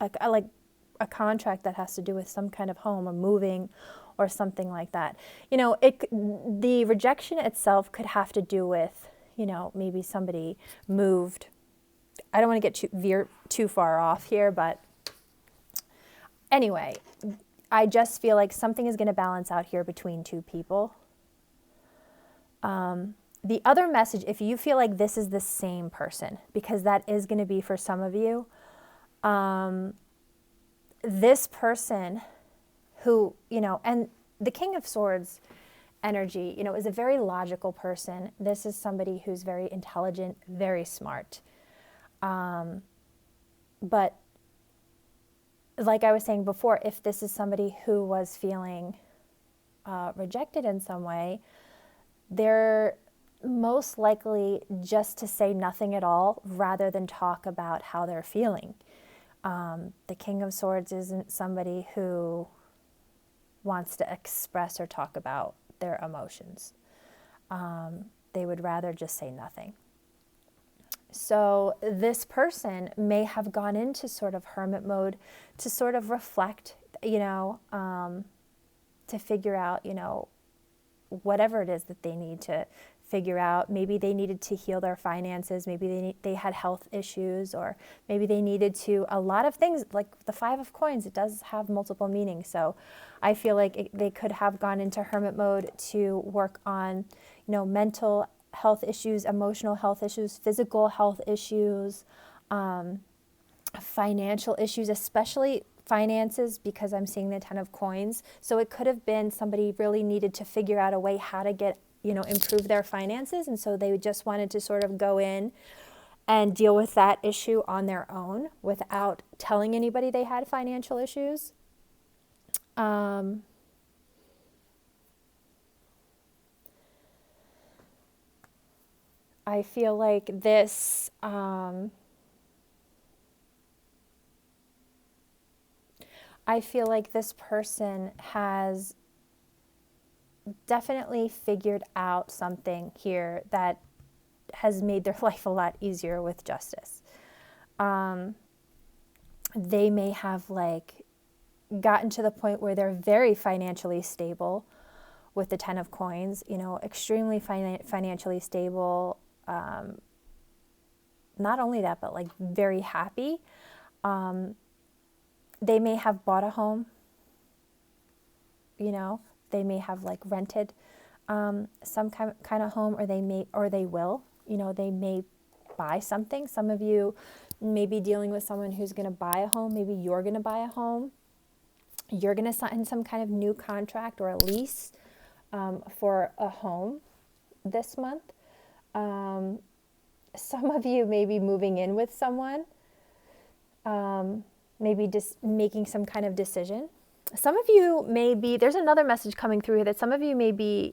Like a contract that has to do with some kind of home or moving or something like that. You know, the rejection itself could have to do with, you know, maybe somebody moved. I don't want to get veer too far off here, but anyway, I just feel like something is going to balance out here between 2 people. The other message, if you feel like this is the same person, because that is going to be for some of you, this person who, you know, and the King of Swords energy, you know, is a very logical person. This is somebody who's very intelligent, very smart. But like I was saying before, if this is somebody who was feeling rejected in some way, they're most likely just to say nothing at all rather than talk about how they're feeling. The King of Swords isn't somebody who wants to express or talk about their emotions. They would rather just say nothing. So this person may have gone into sort of hermit mode to sort of reflect, you know, to figure out, you know, whatever it is that they need to figure out. Maybe they needed to heal their finances. Maybe they had health issues, or maybe they needed to, a lot of things, like the 5 of Coins, it does have multiple meanings. So I feel like they could have gone into hermit mode to work on, you know, mental health issues, emotional health issues, physical health issues, financial issues, especially finances, because I'm seeing the 10 of Coins. So it could have been somebody really needed to figure out a way how to get, you know, improve their finances. And so they just wanted to sort of go in and deal with that issue on their own without telling anybody they had financial issues. I feel like this, person has definitely figured out something here that has made their life a lot easier with justice. They may have like gotten to the point where they're very financially stable with the 10 of Coins, you know, extremely financially stable. Not only that, but like very happy. They may have bought a home, you know, they may have like rented some kind of home, or they will, you know, they may buy something. Some of you may be dealing with someone who's going to buy a home. Maybe you're going to buy a home. You're going to sign some kind of new contract or a lease for a home this month. Some of you may be moving in with someone, maybe just making some kind of decision. Some of you may be, there's another message coming through that some of you may be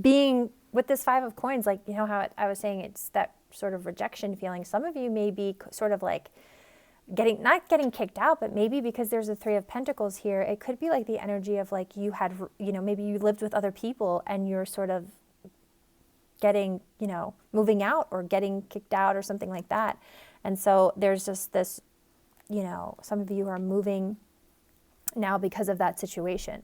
being with this 5 of Coins, like, you know how I was saying it's that sort of rejection feeling. Some of you may be sort of like not getting kicked out, but maybe because there's a Three of Pentacles here, it could be like the energy of like you had, maybe you lived with other people and you're sort of getting, moving out or getting kicked out or something like that. And so there's just this, some of you are moving now because of that situation.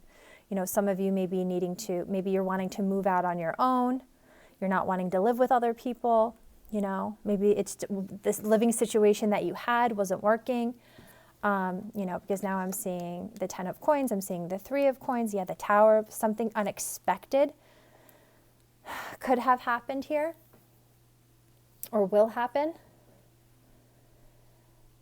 Some of you may be maybe you're wanting to move out on your own. You're not wanting to live with other people. Maybe it's this living situation that you had wasn't working. Because now I'm seeing the 10 of coins. I'm seeing the 3 of coins. Yeah, the Tower. Something unexpected could have happened here or will happen,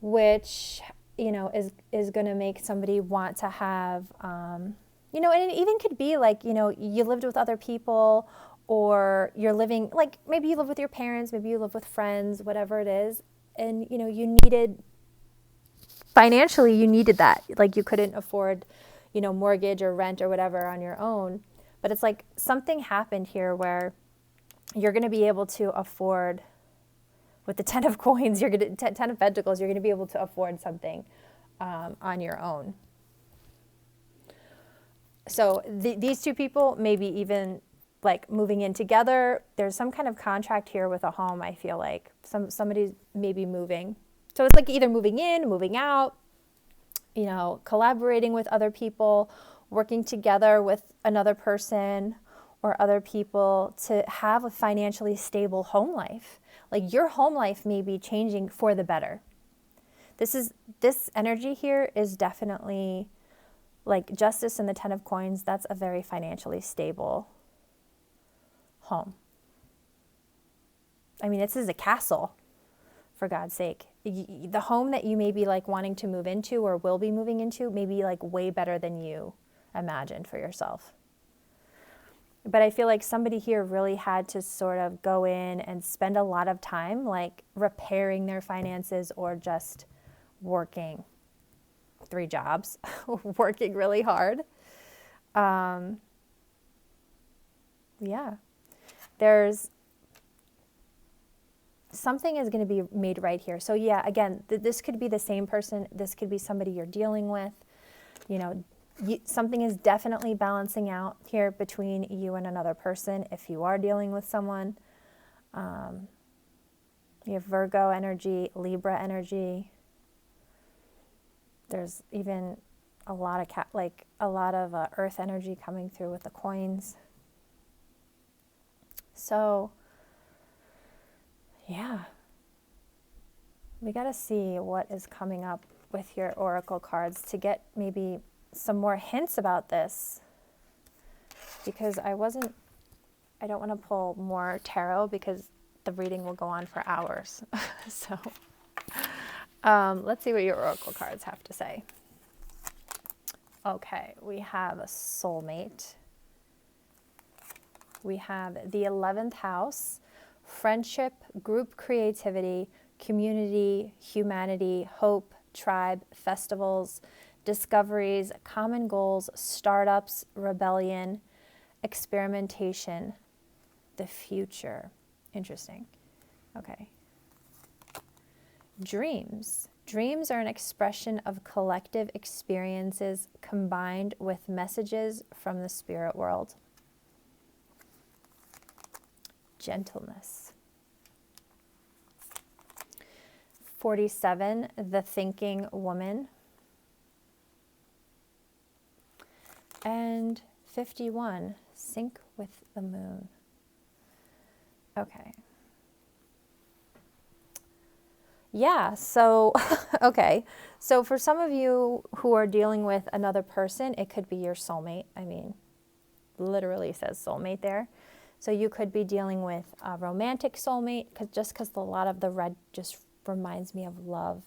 which, is going to make somebody want to have, and it even could be like, you lived with other people, or you're living, like maybe you live with your parents, maybe you live with friends, whatever it is. And, financially, you needed that. Like you couldn't afford, mortgage or rent or whatever on your own. But it's like something happened here where you're going to be able to afford, with the 10 of coins, 10 of pentacles, you're going to be able to afford something on your own. So these two people, maybe even like moving in together. There's some kind of contract here with a home. I feel like somebody may be moving. So it's like either moving in, moving out, collaborating with other people, working together with another person or other people to have a financially stable home life. Like your home life may be changing for the better. This energy here is definitely like Justice and the 10 of coins. That's a very financially stable home. I mean, this is a castle, for God's sake. The home that you may be like wanting to move into or will be moving into may be like way better than you imagined for yourself. But I feel like somebody here really had to sort of go in and spend a lot of time like repairing their finances or just working 3 jobs, working really hard. Yeah. There's something is going to be made right here. So yeah, again, this could be the same person. This could be somebody you're dealing with. Something is definitely balancing out here between you and another person if you are dealing with someone. You have Virgo energy, Libra energy. There's even a lot of earth energy coming through with the coins. So, yeah, we got to see what is coming up with your oracle cards to get maybe some more hints about this, because I don't want to pull more tarot because the reading will go on for hours. So, let's see what your oracle cards have to say. Okay, we have a soulmate. We have the 11th house, friendship, group creativity, community, humanity, hope, tribe, festivals, discoveries, common goals, startups, rebellion, experimentation, the future. Interesting. Okay. Dreams. Dreams are an expression of collective experiences combined with messages from the spirit world. Gentleness. 47, the thinking woman. And 51, sync with the moon. Okay. Yeah, so, okay. So for some of you who are dealing with another person, it could be your soulmate. I mean, literally says soulmate there. So you could be dealing with a romantic soulmate, because a lot of the red just reminds me of love.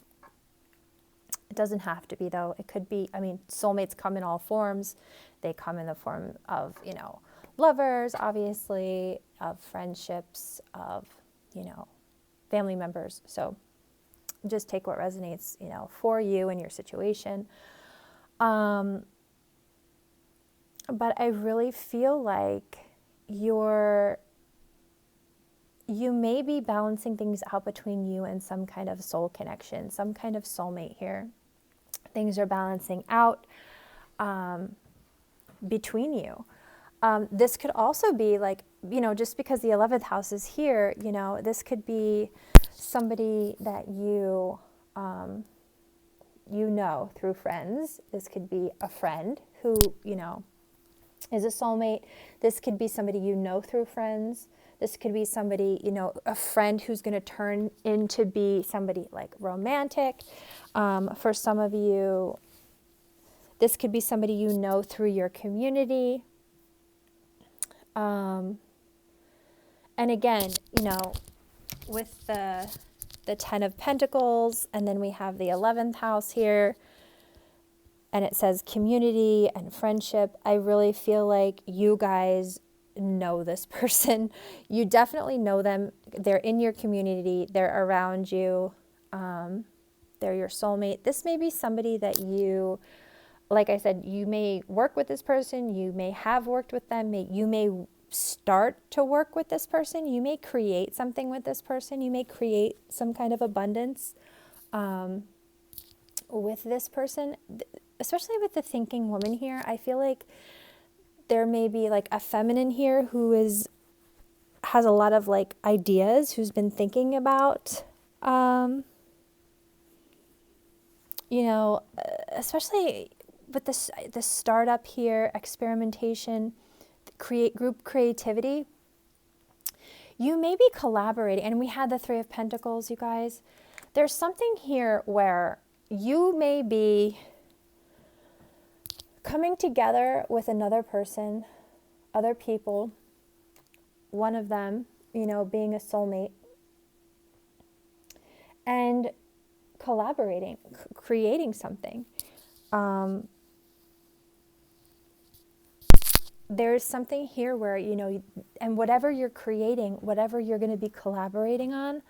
It doesn't have to be, though. It could be, I mean, soulmates come in all forms. They come in the form of, lovers, obviously, of friendships, of, family members. So just take what resonates, for you and your situation. But I really feel like you're you may be balancing things out between you and some kind of soul connection, some kind of soulmate here. Things are balancing out between you. This could also be like, just because the 11th house is here, this could be somebody that you know through friends. This could be a friend who, is a soulmate. This could be somebody you know through friends. This could be somebody, a friend who's going to turn into be somebody like romantic. For some of you, this could be somebody you know through your community. And again, with the 10 of Pentacles, and then we have the 11th house here, and it says community and friendship. I really feel like you guys know this person. You definitely know them. They're in your community. They're around you. They're your soulmate. This may be somebody that you, like I said, you may work with this person. You may have worked with them. You may start to work with this person. You may create something with this person. You may create some kind of abundance with this person, especially with the thinking woman here. I feel like there may be like a feminine here who has a lot of like ideas, who's been thinking about, especially with the startup here, experimentation, group creativity. You may be collaborating, and we had the 3 of Pentacles, you guys. There's something here where you may be coming together with another person, other people, one of them, being a soulmate, and collaborating, creating something. There's something here where, and whatever you're creating, whatever you're going to be collaborating on,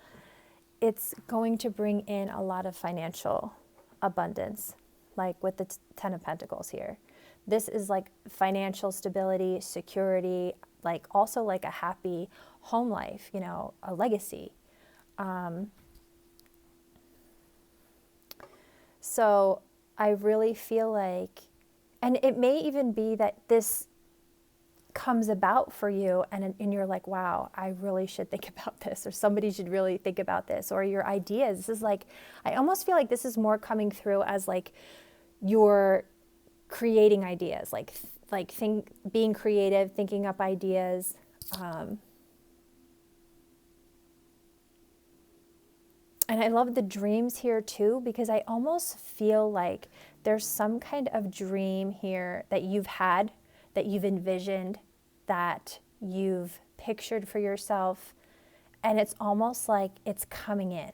it's going to bring in a lot of financial abundance, like with the 10 of Pentacles here. This is like financial stability, security, like also like a happy home life, a legacy. So I really feel like, and it may even be that this comes about for you and you're like, wow, I really should think about this, or somebody should really think about this, or your ideas. This is like, I almost feel like this is more coming through as like you're creating ideas, being creative, thinking up ideas. And I love the dreams here too, because I almost feel like there's some kind of dream here that you've had, that you've envisioned, that you've pictured for yourself. And it's almost like it's coming in.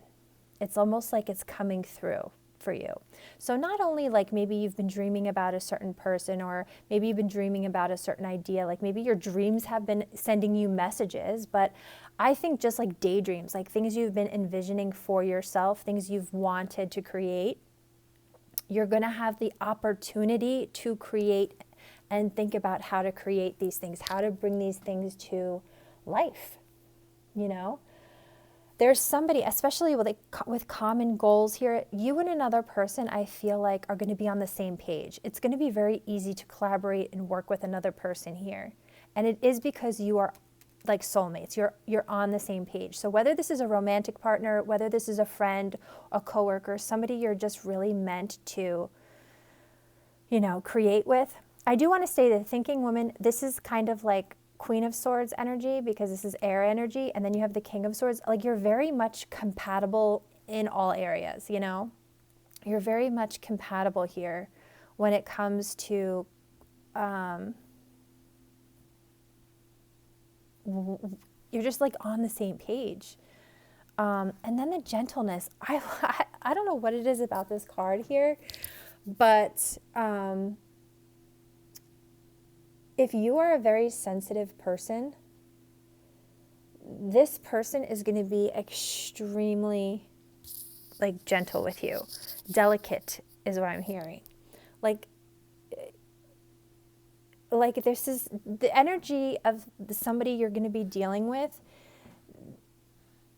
It's almost like it's coming through for you. So not only like maybe you've been dreaming about a certain person, or maybe you've been dreaming about a certain idea, like maybe your dreams have been sending you messages, but I think just like daydreams, like things you've been envisioning for yourself, things you've wanted to create, you're going to have the opportunity to create and think about how to create these things, how to bring these things to life, There's somebody, especially with common goals here, you and another person, I feel like, are going to be on the same page. It's going to be very easy to collaborate and work with another person here. And it is because you are like soulmates. You're on the same page. So whether this is a romantic partner, whether this is a friend, a coworker, somebody you're just really meant to, create with. I do want to say that thinking woman, this is kind of like Queen of Swords energy, because this is air energy, and then you have the King of Swords. Like, you're very much compatible in all areas, You're very much compatible here when it comes to you're just like on the same page. And then the gentleness. I don't know what it is about this card here, but if you are a very sensitive person, this person is going to be extremely like gentle with you. Delicate is what I'm hearing. Like this is the energy of somebody you're going to be dealing with.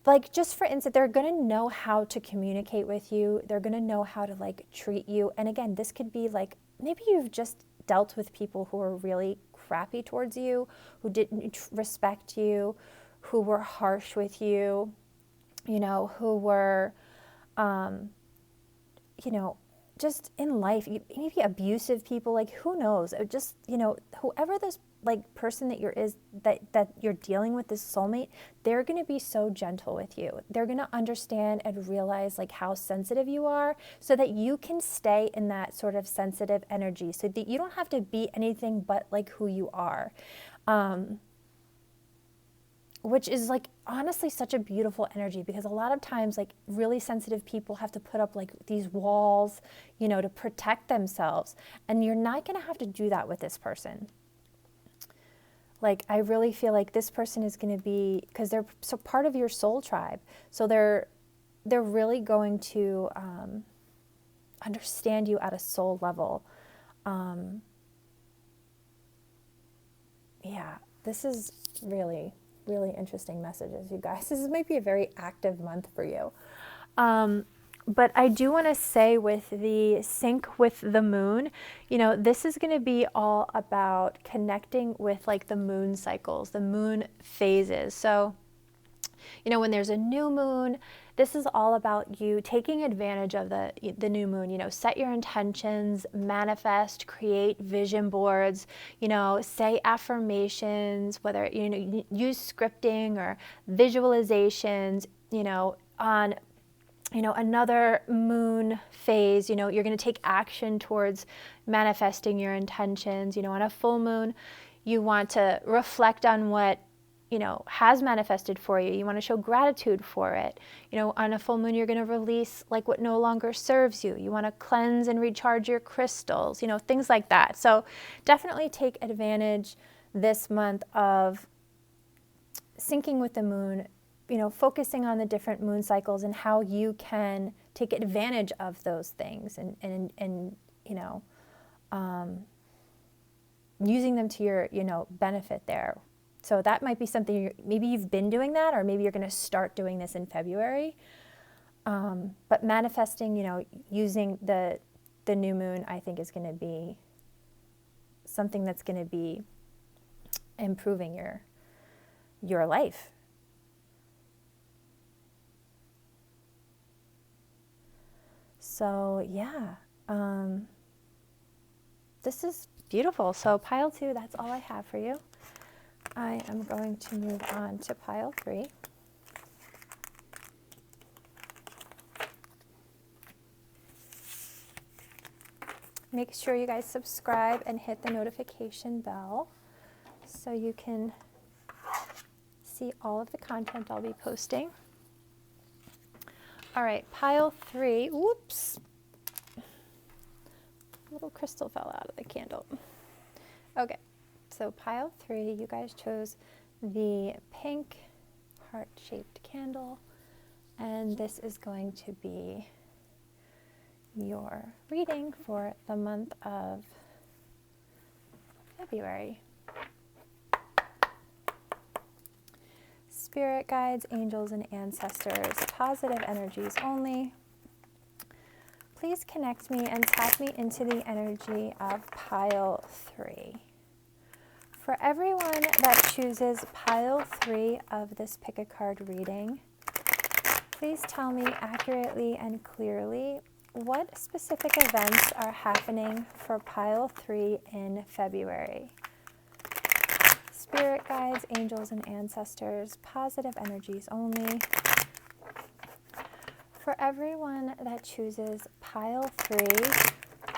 like, just for instance, they're going to know how to communicate with you. They're going to know how to like treat you. And again, this could be like, maybe you've just dealt with people who are really crappy towards you, who didn't respect you, who were harsh with you, you know, who were, you know, just in life, maybe abusive people, like who knows, or just, you know, whoever this like person that you're dealing with, this soulmate, they're going to be so gentle with you. They're going to understand and realize like how sensitive you are, so that you can stay in that sort of sensitive energy, so that you don't have to be anything but like who you are. Which is like honestly such a beautiful energy, because a lot of times like really sensitive people have to put up like these walls, you know, to protect themselves. And you're not going to have to do that with this person. Like, I really feel like this person is going to be, because they're so part of your soul tribe. So they're really going to understand you at a soul level. Yeah, this is really interesting messages, you guys. This might be a very active month for you. But I do want to say, with the sync with the moon, you know, this is going to be all about connecting with like the moon cycles, the moon phases. So, you know, when there's a new moon, this is all about you taking advantage of the new moon. You know, set your intentions, manifest, create vision boards, you know, say affirmations, whether, you know, use scripting or visualizations, you know, on, you know, another moon phase, you know, you're going to take action towards manifesting your intentions. You know, on a full moon, you want to reflect on what, you know, has manifested for you. You want to show gratitude for it. You know, on a full moon, you're going to release like what no longer serves you. You want to cleanse and recharge your crystals, you know, things like that. So definitely take advantage this month of syncing with the moon, you know, focusing on the different moon cycles and how you can take advantage of those things, and you know, using them to your, you know, benefit there. So that might be something maybe you've been doing that, or maybe you're going to start doing this in February. But manifesting, you know, using the new moon, I think is going to be something that's going to be improving your life. So yeah, this is beautiful. So pile 2, that's all I have for you. I am going to move on to pile 3. Make sure you guys subscribe and hit the notification bell so you can see all of the content I'll be posting. All right, pile 3. Whoops. A little crystal fell out of the candle. Okay, so pile 3, you guys chose the pink heart-shaped candle, and this is going to be your reading for the month of February. Spirit guides, angels, and ancestors, positive energies only. Please connect me and tap me into the energy of pile 3. For everyone that chooses pile 3 of this pick a card reading, please tell me accurately and clearly what specific events are happening for pile 3 in February. Spirit guides, angels, and ancestors, positive energies only. For everyone that chooses pile 3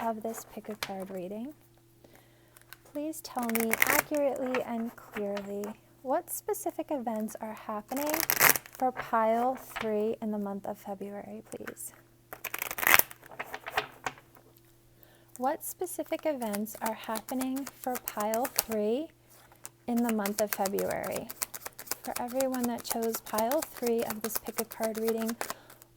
of this pick a card reading, please tell me accurately and clearly what specific events are happening for pile 3 in the month of February, please. What specific events are happening for pile 3 in the month of February? For everyone that chose pile 3 of this pick a card reading,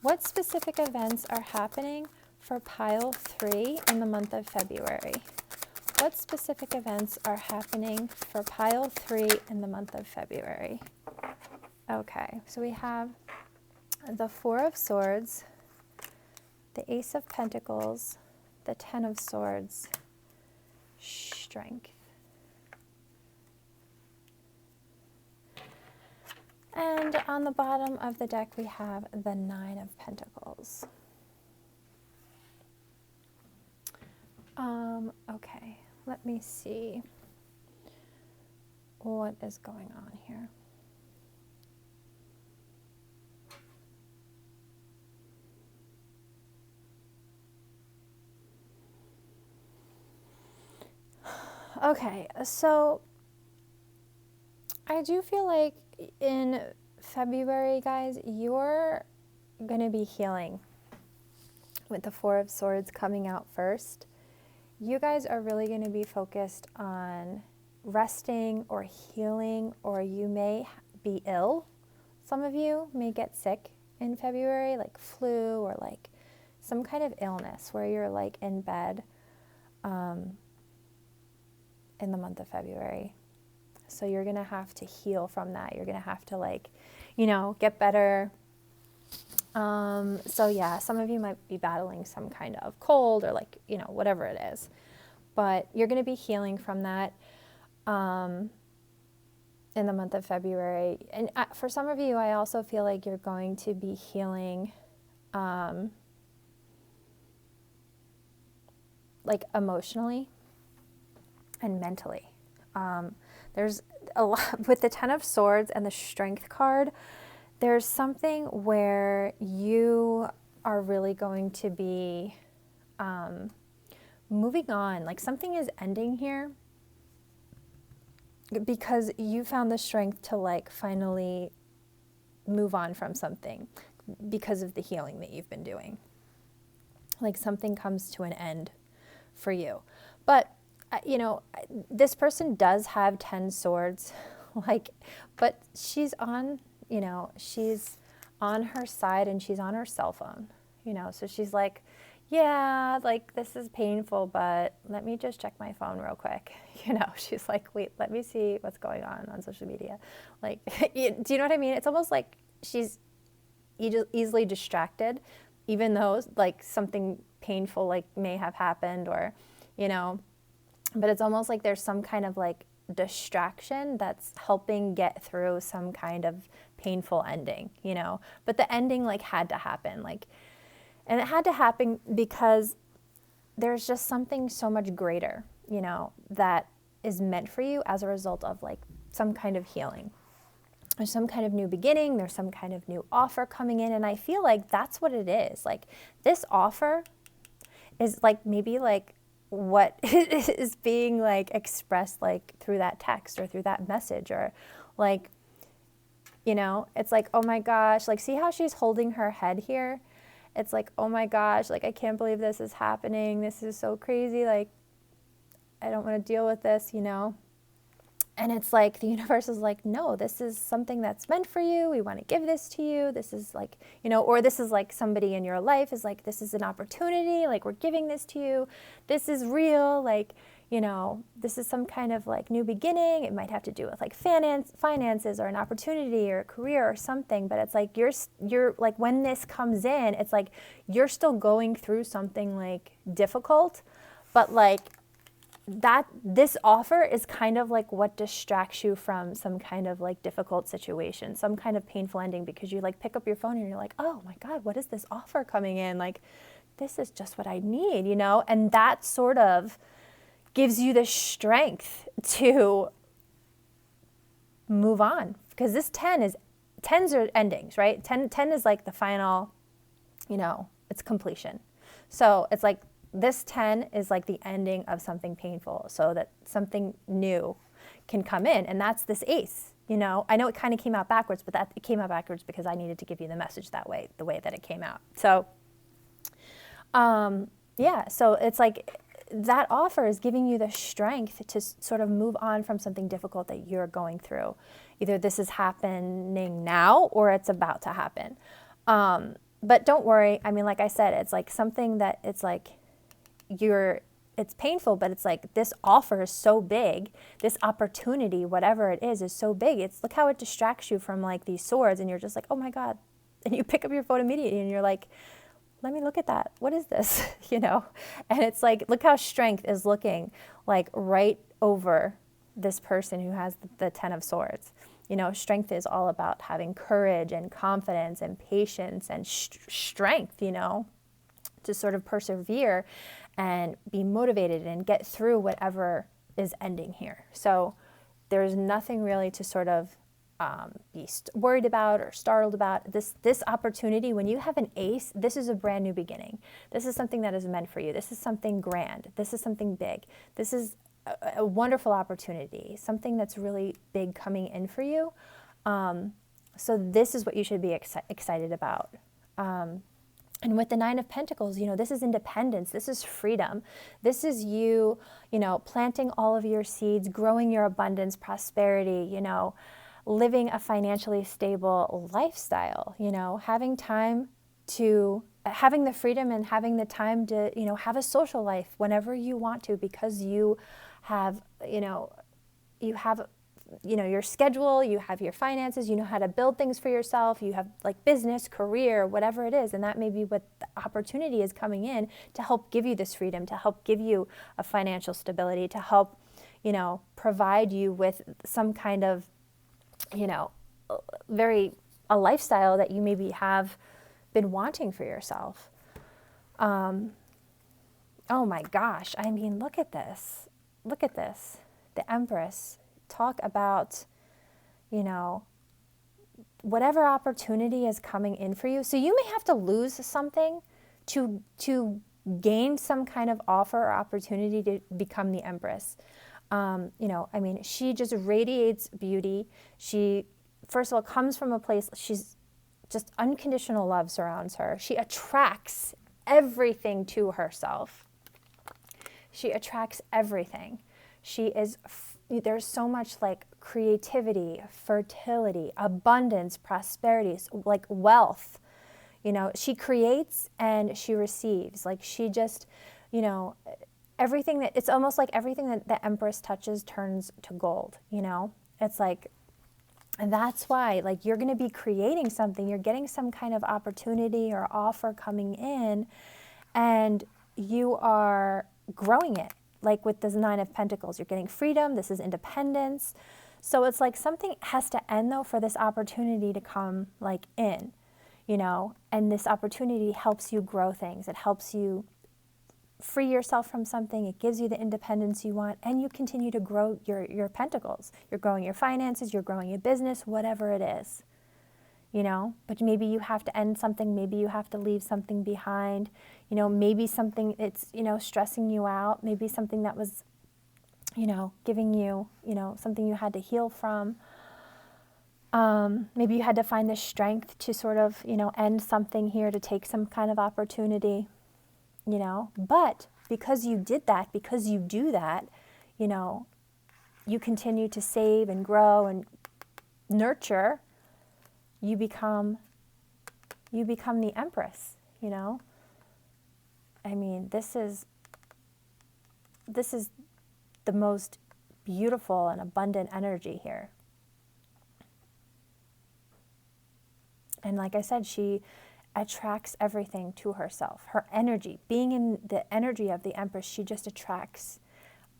what specific events are happening for pile 3 in the month of February? What specific events are happening for pile 3 in the month of February? Okay, so we have the Four of Swords, the Ace of Pentacles, the Ten of Swords, Strength. And on the bottom of the deck, we have the Nine of Pentacles. Okay, let me see what is going on here. Okay, so I do feel like in February, guys, you're going to be healing with the Four of Swords coming out first. You guys are really going to be focused on resting or healing, or you may be ill. Some of you may get sick in February, like flu or like some kind of illness where you're like in bed in the month of February. So you're going to have to heal from that. You're going to have to like, you know, get better. So yeah, some of you might be battling some kind of cold or like, you know, whatever it is, but you're going to be healing from that, in the month of February. And for some of you, I also feel like you're going to be healing, like emotionally and mentally. There's a lot with the Ten of Swords and the Strength card. There's something where you are really going to be moving on. Like something is ending here because you found the strength to like finally move on from something because of the healing that you've been doing. Like something comes to an end for you. But you know, this person does have 10 swords, like, but she's on, you know, she's on her side and she's on her cell phone, you know, so she's like, yeah, like this is painful, but let me just check my phone real quick. You know, she's like, wait, let me see what's going on social media. Like, do you know what I mean? It's almost like she's easily distracted, even though like something painful like may have happened, or, you know, but it's almost like there's some kind of like distraction that's helping get through some kind of painful ending, you know, but the ending like had to happen, like, and it had to happen because there's just something so much greater, you know, that is meant for you as a result of like some kind of healing. There's some kind of new beginning, there's some kind of new offer coming in, and I feel like that's what it is. Like this offer is like maybe like what is being like expressed like through that text or through that message, or like, you know, it's like, oh my gosh, like see how she's holding her head here? It's like, oh my gosh, like I can't believe this is happening. This is so crazy. Like I don't want to deal with this, you know? And it's like the universe is like, no, this is something that's meant for you. We want to give this to you. This is like, you know, or this is like somebody in your life is like, this is an opportunity. Like we're giving this to you. This is real. Like, you know, this is some kind of like new beginning. It might have to do with like finances or an opportunity or a career or something. But it's like you're like when this comes in, it's like you're still going through something like difficult, but like that this offer is kind of like what distracts you from some kind of like difficult situation, some kind of painful ending, because you like pick up your phone and you're like, oh my God, what is this offer coming in? Like, this is just what I need, you know? And that sort of gives you the strength to move on, because this 10s are endings, right? 10 is like the final, you know, it's completion. So it's like, this 10 is like the ending of something painful so that something new can come in. And that's this ace, you know. I know it kind of came out backwards, but it came out backwards because I needed to give you the message that way, the way that it came out. So, yeah, so it's like that offer is giving you the strength to sort of move on from something difficult that you're going through. Either this is happening now or it's about to happen. But don't worry. I mean, like I said, it's like something that it's like, it's painful, but it's like this offer is so big, this opportunity, whatever it is so big. It's look how it distracts you from like these swords, and you're just like, oh my God, And you pick up your phone immediately and you're like, let me look at that. What is this? You know? And it's like, look how strength is looking like right over this person who has the 10 of Swords. You know, strength is all about having courage and confidence and patience and strength, you know, to sort of persevere and be motivated and get through whatever is ending here. So there's nothing really to sort of be worried about or startled about. This opportunity, when you have an ace, this is a brand new beginning. This is something that is meant for you. This is something grand. This is something big. This is a wonderful opportunity, something that's really big coming in for you. So this is what you should be excited about. And with the Nine of Pentacles, you know, this is independence. This is freedom. This is you, you know, planting all of your seeds, growing your abundance, prosperity, you know, living a financially stable lifestyle, you know, having the freedom and having the time to, you know, have a social life whenever you want to, because you have, you know, your schedule, you have your finances, you know how to build things for yourself, you have like business, career, whatever it is. And that may be what the opportunity is coming in to help give you this freedom, to help give you a financial stability, to help, you know, provide you with some kind of, you know, a lifestyle that you maybe have been wanting for yourself. Oh my gosh. I mean, look at this. Look at this. The Empress. Talk about, you know, whatever opportunity is coming in for you. So you may have to lose something to gain some kind of offer or opportunity to become the Empress. You know, I mean, she just radiates beauty. She, first of all, comes from a place, she's just unconditional love surrounds her. She attracts everything to herself. She attracts everything. She is, there's so much like creativity, fertility, abundance, prosperity, like wealth. You know, she creates and she receives. Like she just, you know, everything that, it's almost like everything that the Empress touches turns to gold, you know? It's like, and that's why, like, you're going to be creating something, you're getting some kind of opportunity or offer coming in, and you are growing it. Like with this Nine of Pentacles, you're getting freedom, this is independence. So it's like something has to end though for this opportunity to come like in, you know? And this opportunity helps you grow things. It helps you free yourself from something, it gives you the independence you want, and you continue to grow your pentacles. You're growing your finances, you're growing your business, whatever it is, you know? But maybe you have to end something, maybe you have to leave something behind, you know, maybe something it's, you know, stressing you out, maybe something that was, you know, giving you, you know, something you had to heal from. Maybe you had to find the strength to sort of, you know, end something here to take some kind of opportunity. You know, but because you did that, because you do that, you know, you continue to save and grow and nurture, you become the Empress, you know? I mean, this is the most beautiful and abundant energy here. And like I said, she attracts everything to herself. Her energy, being in the energy of the Empress, she just attracts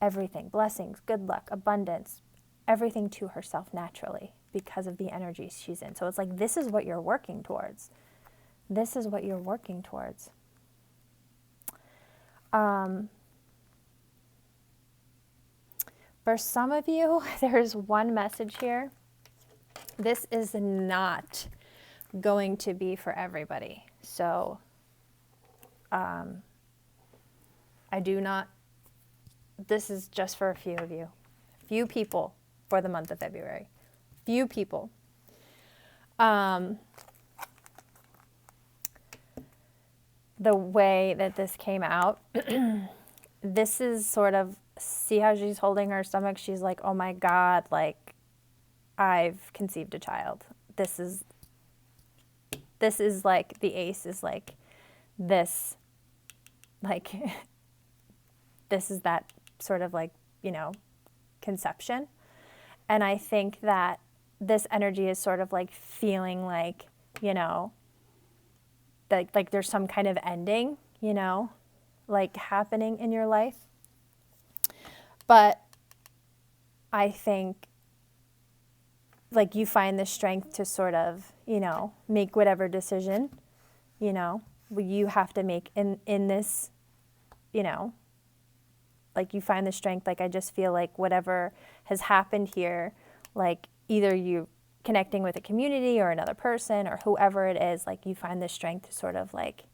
everything, blessings, good luck, abundance, everything to herself naturally because of the energy she's in. So it's like, this is what you're working towards. This is what you're working towards. For some of you, there's one message here. This is not going to be for everybody. So I do not, this is just for a few of you. Few people for the month of February. Few people. The way that this came out, this is sort of, see how she's holding her stomach? She's like, oh my God, like, I've conceived a child. This is like, the ace is like this, like, this is that sort of like, you know, conception. And I think that this energy is sort of like feeling like, you know, that like there's some kind of ending, you know, like happening in your life. But I think like you find the strength to sort of, you know, make whatever decision, you know, you have to make in this, you know, like you find the strength. Like I just feel like whatever has happened here, like either you connecting with a community or another person or whoever it is, like you find the strength to sort of like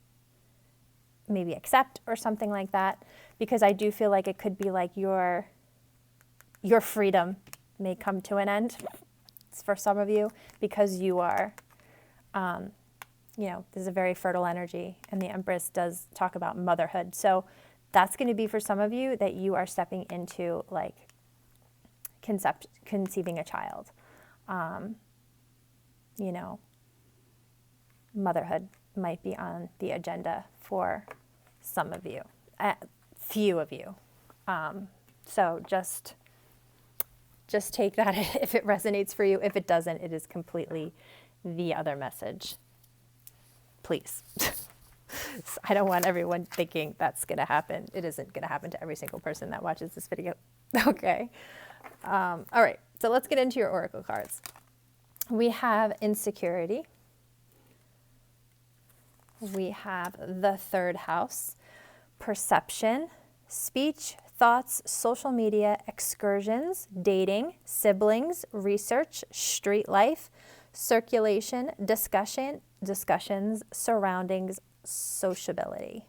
maybe accept or something like that. Because I do feel like it could be like your freedom may come to an end for some of you because you are, you know, this is a very fertile energy, and the Empress does talk about motherhood. So that's going to be for some of you that you are stepping into like conceiving a child. You know, motherhood might be on the agenda for some of you, few of you. So just take that if it resonates for you. If it doesn't, it is completely the other message. Please. I don't want everyone thinking that's going to happen. It isn't going to happen to every single person that watches this video. Okay. All right. So let's get into your oracle cards. We have insecurity. We have the third house, perception, speech, thoughts, social media, excursions, dating, siblings, research, street life, circulation, discussions, surroundings, sociability.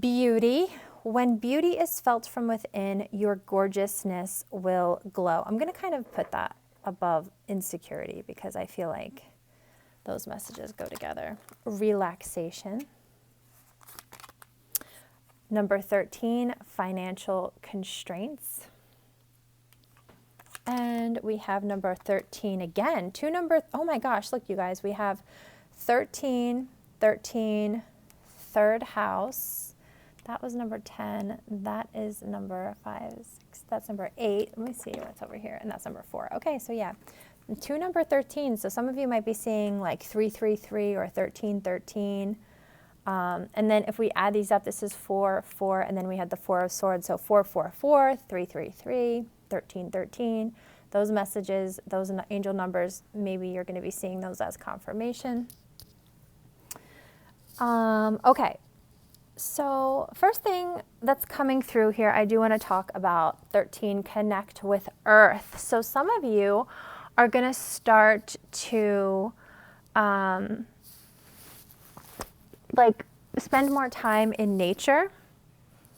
Beauty. When beauty is felt from within, your gorgeousness will glow. I'm going to kind of put that above insecurity because I feel like those messages go together. Relaxation. Number 13, financial constraints. And we have number 13 again. Oh my gosh, look you guys, we have 13, third house. That was number 10. That is number 5, 6. That's number 8. Let me see what's over here. And that's number 4. Okay, so yeah, 2 number 13. So some of you might be seeing like 333 or 1313. And then if we add these up, this is 4, 4, and then we had the 4 of swords. So 444, 333, 1313. Those messages, those angel numbers, maybe you're going to be seeing those as confirmation. Okay. So first thing that's coming through here, I do want to talk about 13, connect with earth. So some of you are going to start to like spend more time in nature,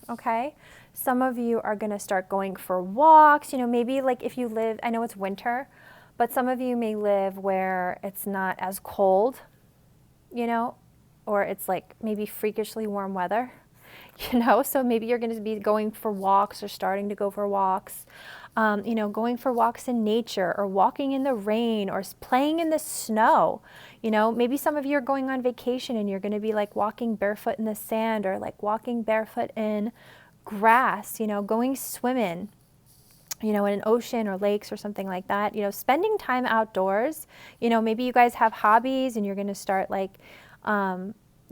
okay? Some of you are going to start going for walks, you know, maybe like if you live, I know it's winter, but some of you may live where it's not as cold, you know, or it's like maybe freakishly warm weather, you know, so maybe you're going to be going for walks or starting to go for walks, you know, going for walks in nature or walking in the rain or playing in the snow. You know, maybe some of you are going on vacation and you're going to be like walking barefoot in the sand or like walking barefoot in grass, you know, going swimming, you know, in an ocean or lakes or something like that, you know, spending time outdoors. You know, maybe you guys have hobbies and you're going to start like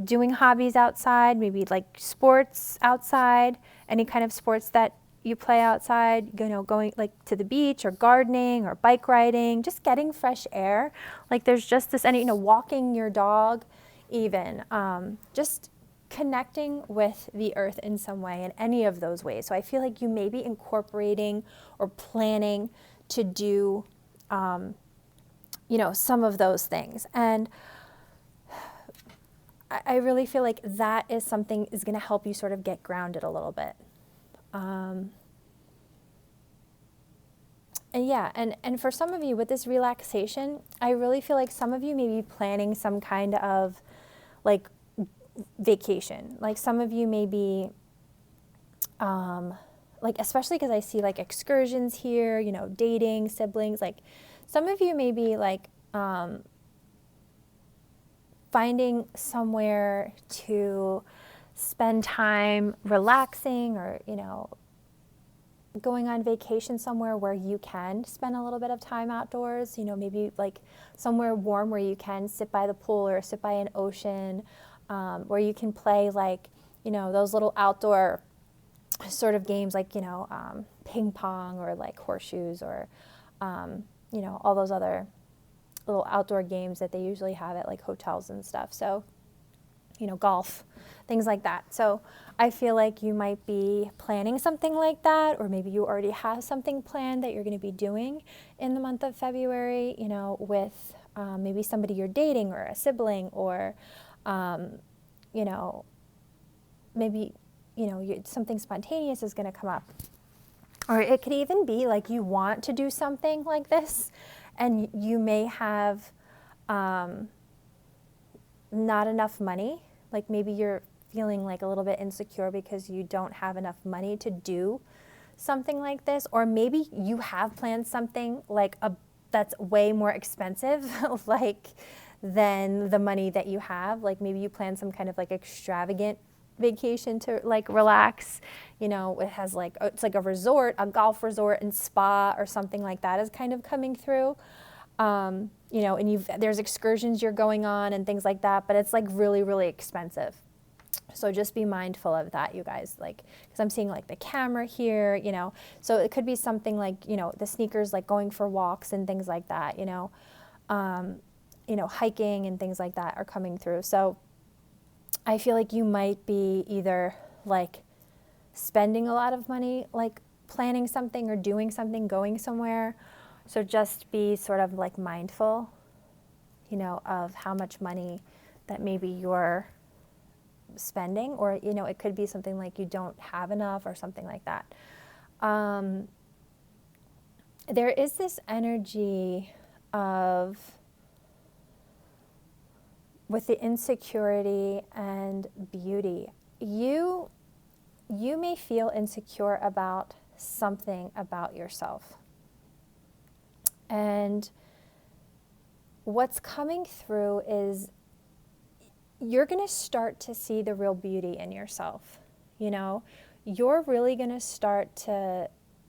doing hobbies outside, maybe like sports outside, any kind of sports that you play outside, you know, going like to the beach or gardening or bike riding, just getting fresh air. Like there's just this, and you know, walking your dog even, just connecting with the earth in some way in any of those ways. So I feel like you may be incorporating or planning to do, you know, some of those things. And I really feel like that is something is going to help you sort of get grounded a little bit. And yeah, and for some of you with this relaxation, I really feel like some of you may be planning some kind of like vacation. Like some of you may be, like, especially because I see like excursions here, you know, dating, siblings, like some of you may be like, finding somewhere to spend time relaxing or, you know, going on vacation somewhere where you can spend a little bit of time outdoors, you know, maybe like somewhere warm where you can sit by the pool or sit by an ocean, where you can play like, you know, those little outdoor sort of games like, you know, ping pong or like horseshoes or, you know, all those other little outdoor games that they usually have at like hotels and stuff. So, you know, golf, things like that. So I feel like you might be planning something like that, or maybe you already have something planned that you're going to be doing in the month of February, you know, with maybe somebody you're dating or a sibling, or, you know, maybe, you know, something spontaneous is going to come up. Or it could even be like you want to do something like this and you may have not enough money. Like maybe you're feeling like a little bit insecure because you don't have enough money to do something like this. Or maybe you have planned something like that's way more expensive like than the money that you have. Like maybe you plan some kind of like extravagant vacation to like relax, you know, it has like, it's like a resort, a golf resort and spa or something like that is kind of coming through. You know, and there's excursions you're going on and things like that, but it's like really, really expensive. So just be mindful of that, you guys, like, because I'm seeing like the camera here, you know, so it could be something like, you know, the sneakers, like going for walks and things like that, you know, hiking and things like that are coming through. So I feel like you might be either like spending a lot of money, like planning something or doing something, going somewhere. So just be sort of like mindful, you know, of how much money that maybe you're spending, or, you know, it could be something like you don't have enough or something like that. There is this energy of, with the insecurity and beauty, you may feel insecure about something about yourself. And what's coming through is you're going to start to see the real beauty in yourself. You know, you're really going to start to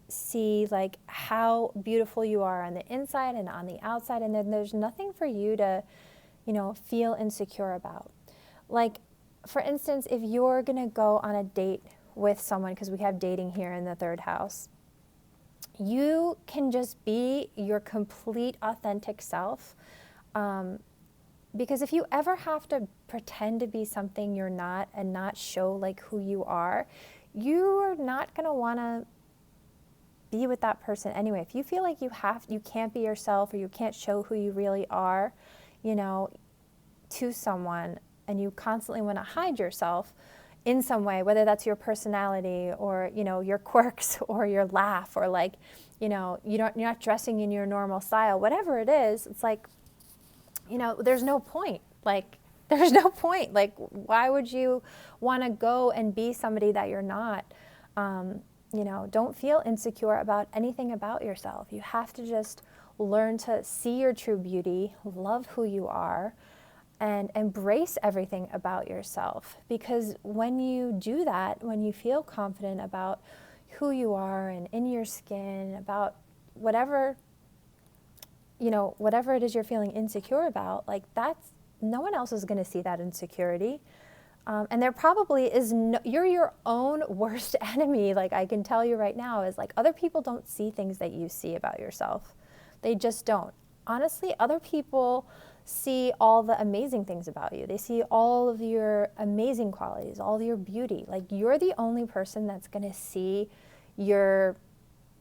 see like how beautiful you are on the inside and on the outside. And then there's nothing for you to, you know, feel insecure about. Like, for instance, if you're going to go on a date with someone, because we have dating here in the third house, you can just be your complete authentic self. Because if you ever have to pretend to be something you're not and not show like who you are not going to want to be with that person anyway. If you feel like you can't be yourself, or you can't show who you really are, you know, to someone, and you constantly want to hide yourself in some way, whether that's your personality or, you know, your quirks or your laugh, or like, you know, you're not dressing in your normal style, whatever it is, it's like, you know, there's no point. Like, there's no point. Like, why would you want to go and be somebody that you're not? You know, don't feel insecure about anything about yourself. You have to just learn to see your true beauty, love who you are, and embrace everything about yourself. Because when you do that, when you feel confident about who you are and in your skin, about whatever, you know, whatever it is you're feeling insecure about, like no one else is going to see that insecurity. And there probably is you're your own worst enemy. Like, I can tell you right now, is like, other people don't see things that you see about yourself. They just don't. Honestly, other people see all the amazing things about you. They see all of your amazing qualities, all of your beauty. Like, you're the only person that's going to see your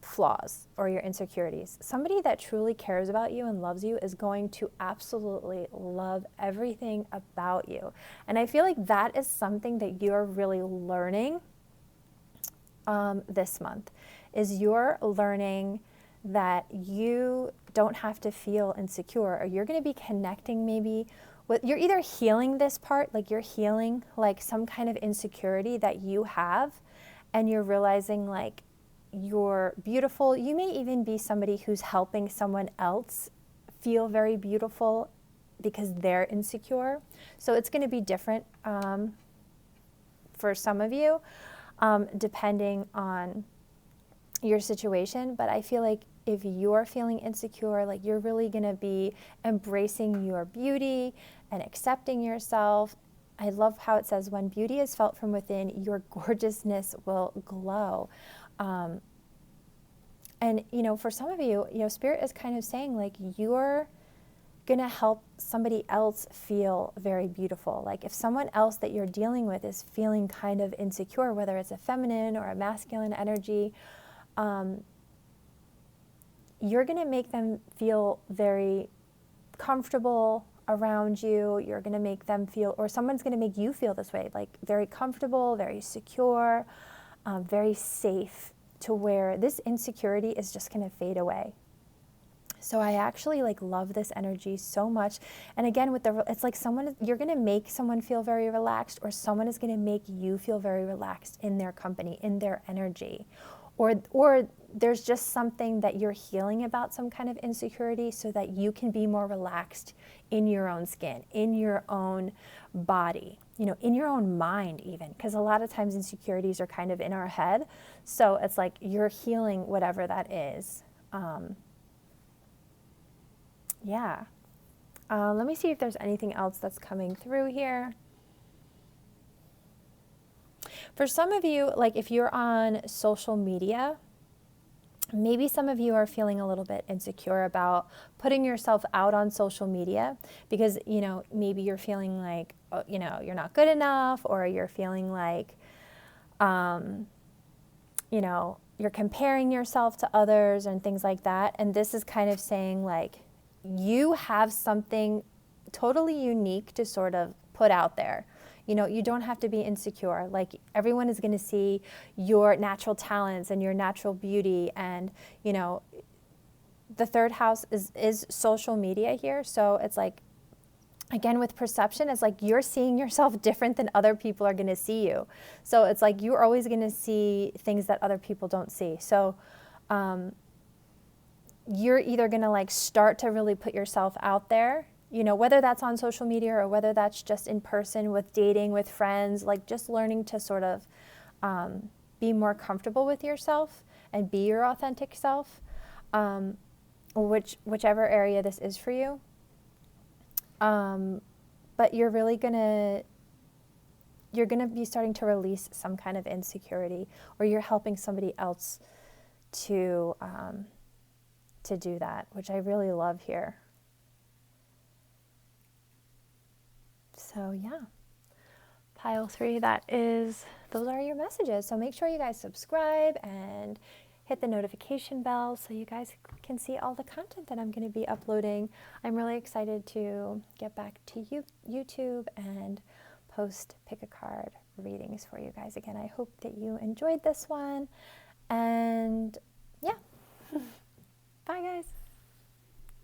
flaws or your insecurities. Somebody that truly cares about you and loves you is going to absolutely love everything about you. And I feel like that is something that you're really learning this month, is you're learning that you don't have to feel insecure, or you're going to be connecting maybe with, you're either healing this part, like you're healing like some kind of insecurity that you have, and you're realizing like you're beautiful. You may even be somebody who's helping someone else feel very beautiful because they're insecure. So it's going to be different for some of you, depending on, your situation, but I feel like if you're feeling insecure, like you're really going to be embracing your beauty and accepting yourself. I love how it says, when beauty is felt from within, your gorgeousness will glow. And, for some of you, Spirit is kind of saying, like, you're going to help somebody else feel very beautiful. Like, if someone else that you're dealing with is feeling kind of insecure, whether it's a feminine or a masculine energy, you're going to make them feel very comfortable around you. You're going to make them feel, or someone's going to make you feel this way, like very comfortable, very secure, very safe, to where this insecurity is just going to fade away. So I actually love this energy so much. And again, it's like you're going to make someone feel very relaxed, or someone is going to make you feel very relaxed in their company, in their energy. Or there's just something that you're healing about, some kind of insecurity, so that you can be more relaxed in your own skin, in your own body, in your own mind even, because a lot of times insecurities are kind of in our head. So it's like you're healing whatever that is. Yeah. Let me see if there's anything else that's coming through here. For some of you, if you're on social media, maybe some of you are feeling a little bit insecure about putting yourself out on social media because, maybe you're feeling like, you're not good enough, or you're feeling like, you're comparing yourself to others and things like that. And this is kind of saying you have something totally unique to sort of put out there. You don't have to be insecure. Everyone is going to see your natural talents and your natural beauty. And, the third house is social media here. So it's again, with perception, it's you're seeing yourself different than other people are going to see you. So it's you're always going to see things that other people don't see. So you're either going to start to really put yourself out there, whether that's on social media or whether that's just in person with dating, with friends, just learning to sort of be more comfortable with yourself and be your authentic self, whichever area this is for you. But you're really you're gonna be starting to release some kind of insecurity, or you're helping somebody else to do that, which I really love here. So yeah, pile 3, those are your messages. So make sure you guys subscribe and hit the notification bell so you guys can see all the content that I'm going to be uploading. I'm really excited to get back to YouTube and post pick a card readings for you guys again. I hope that you enjoyed this one, and yeah. Bye guys.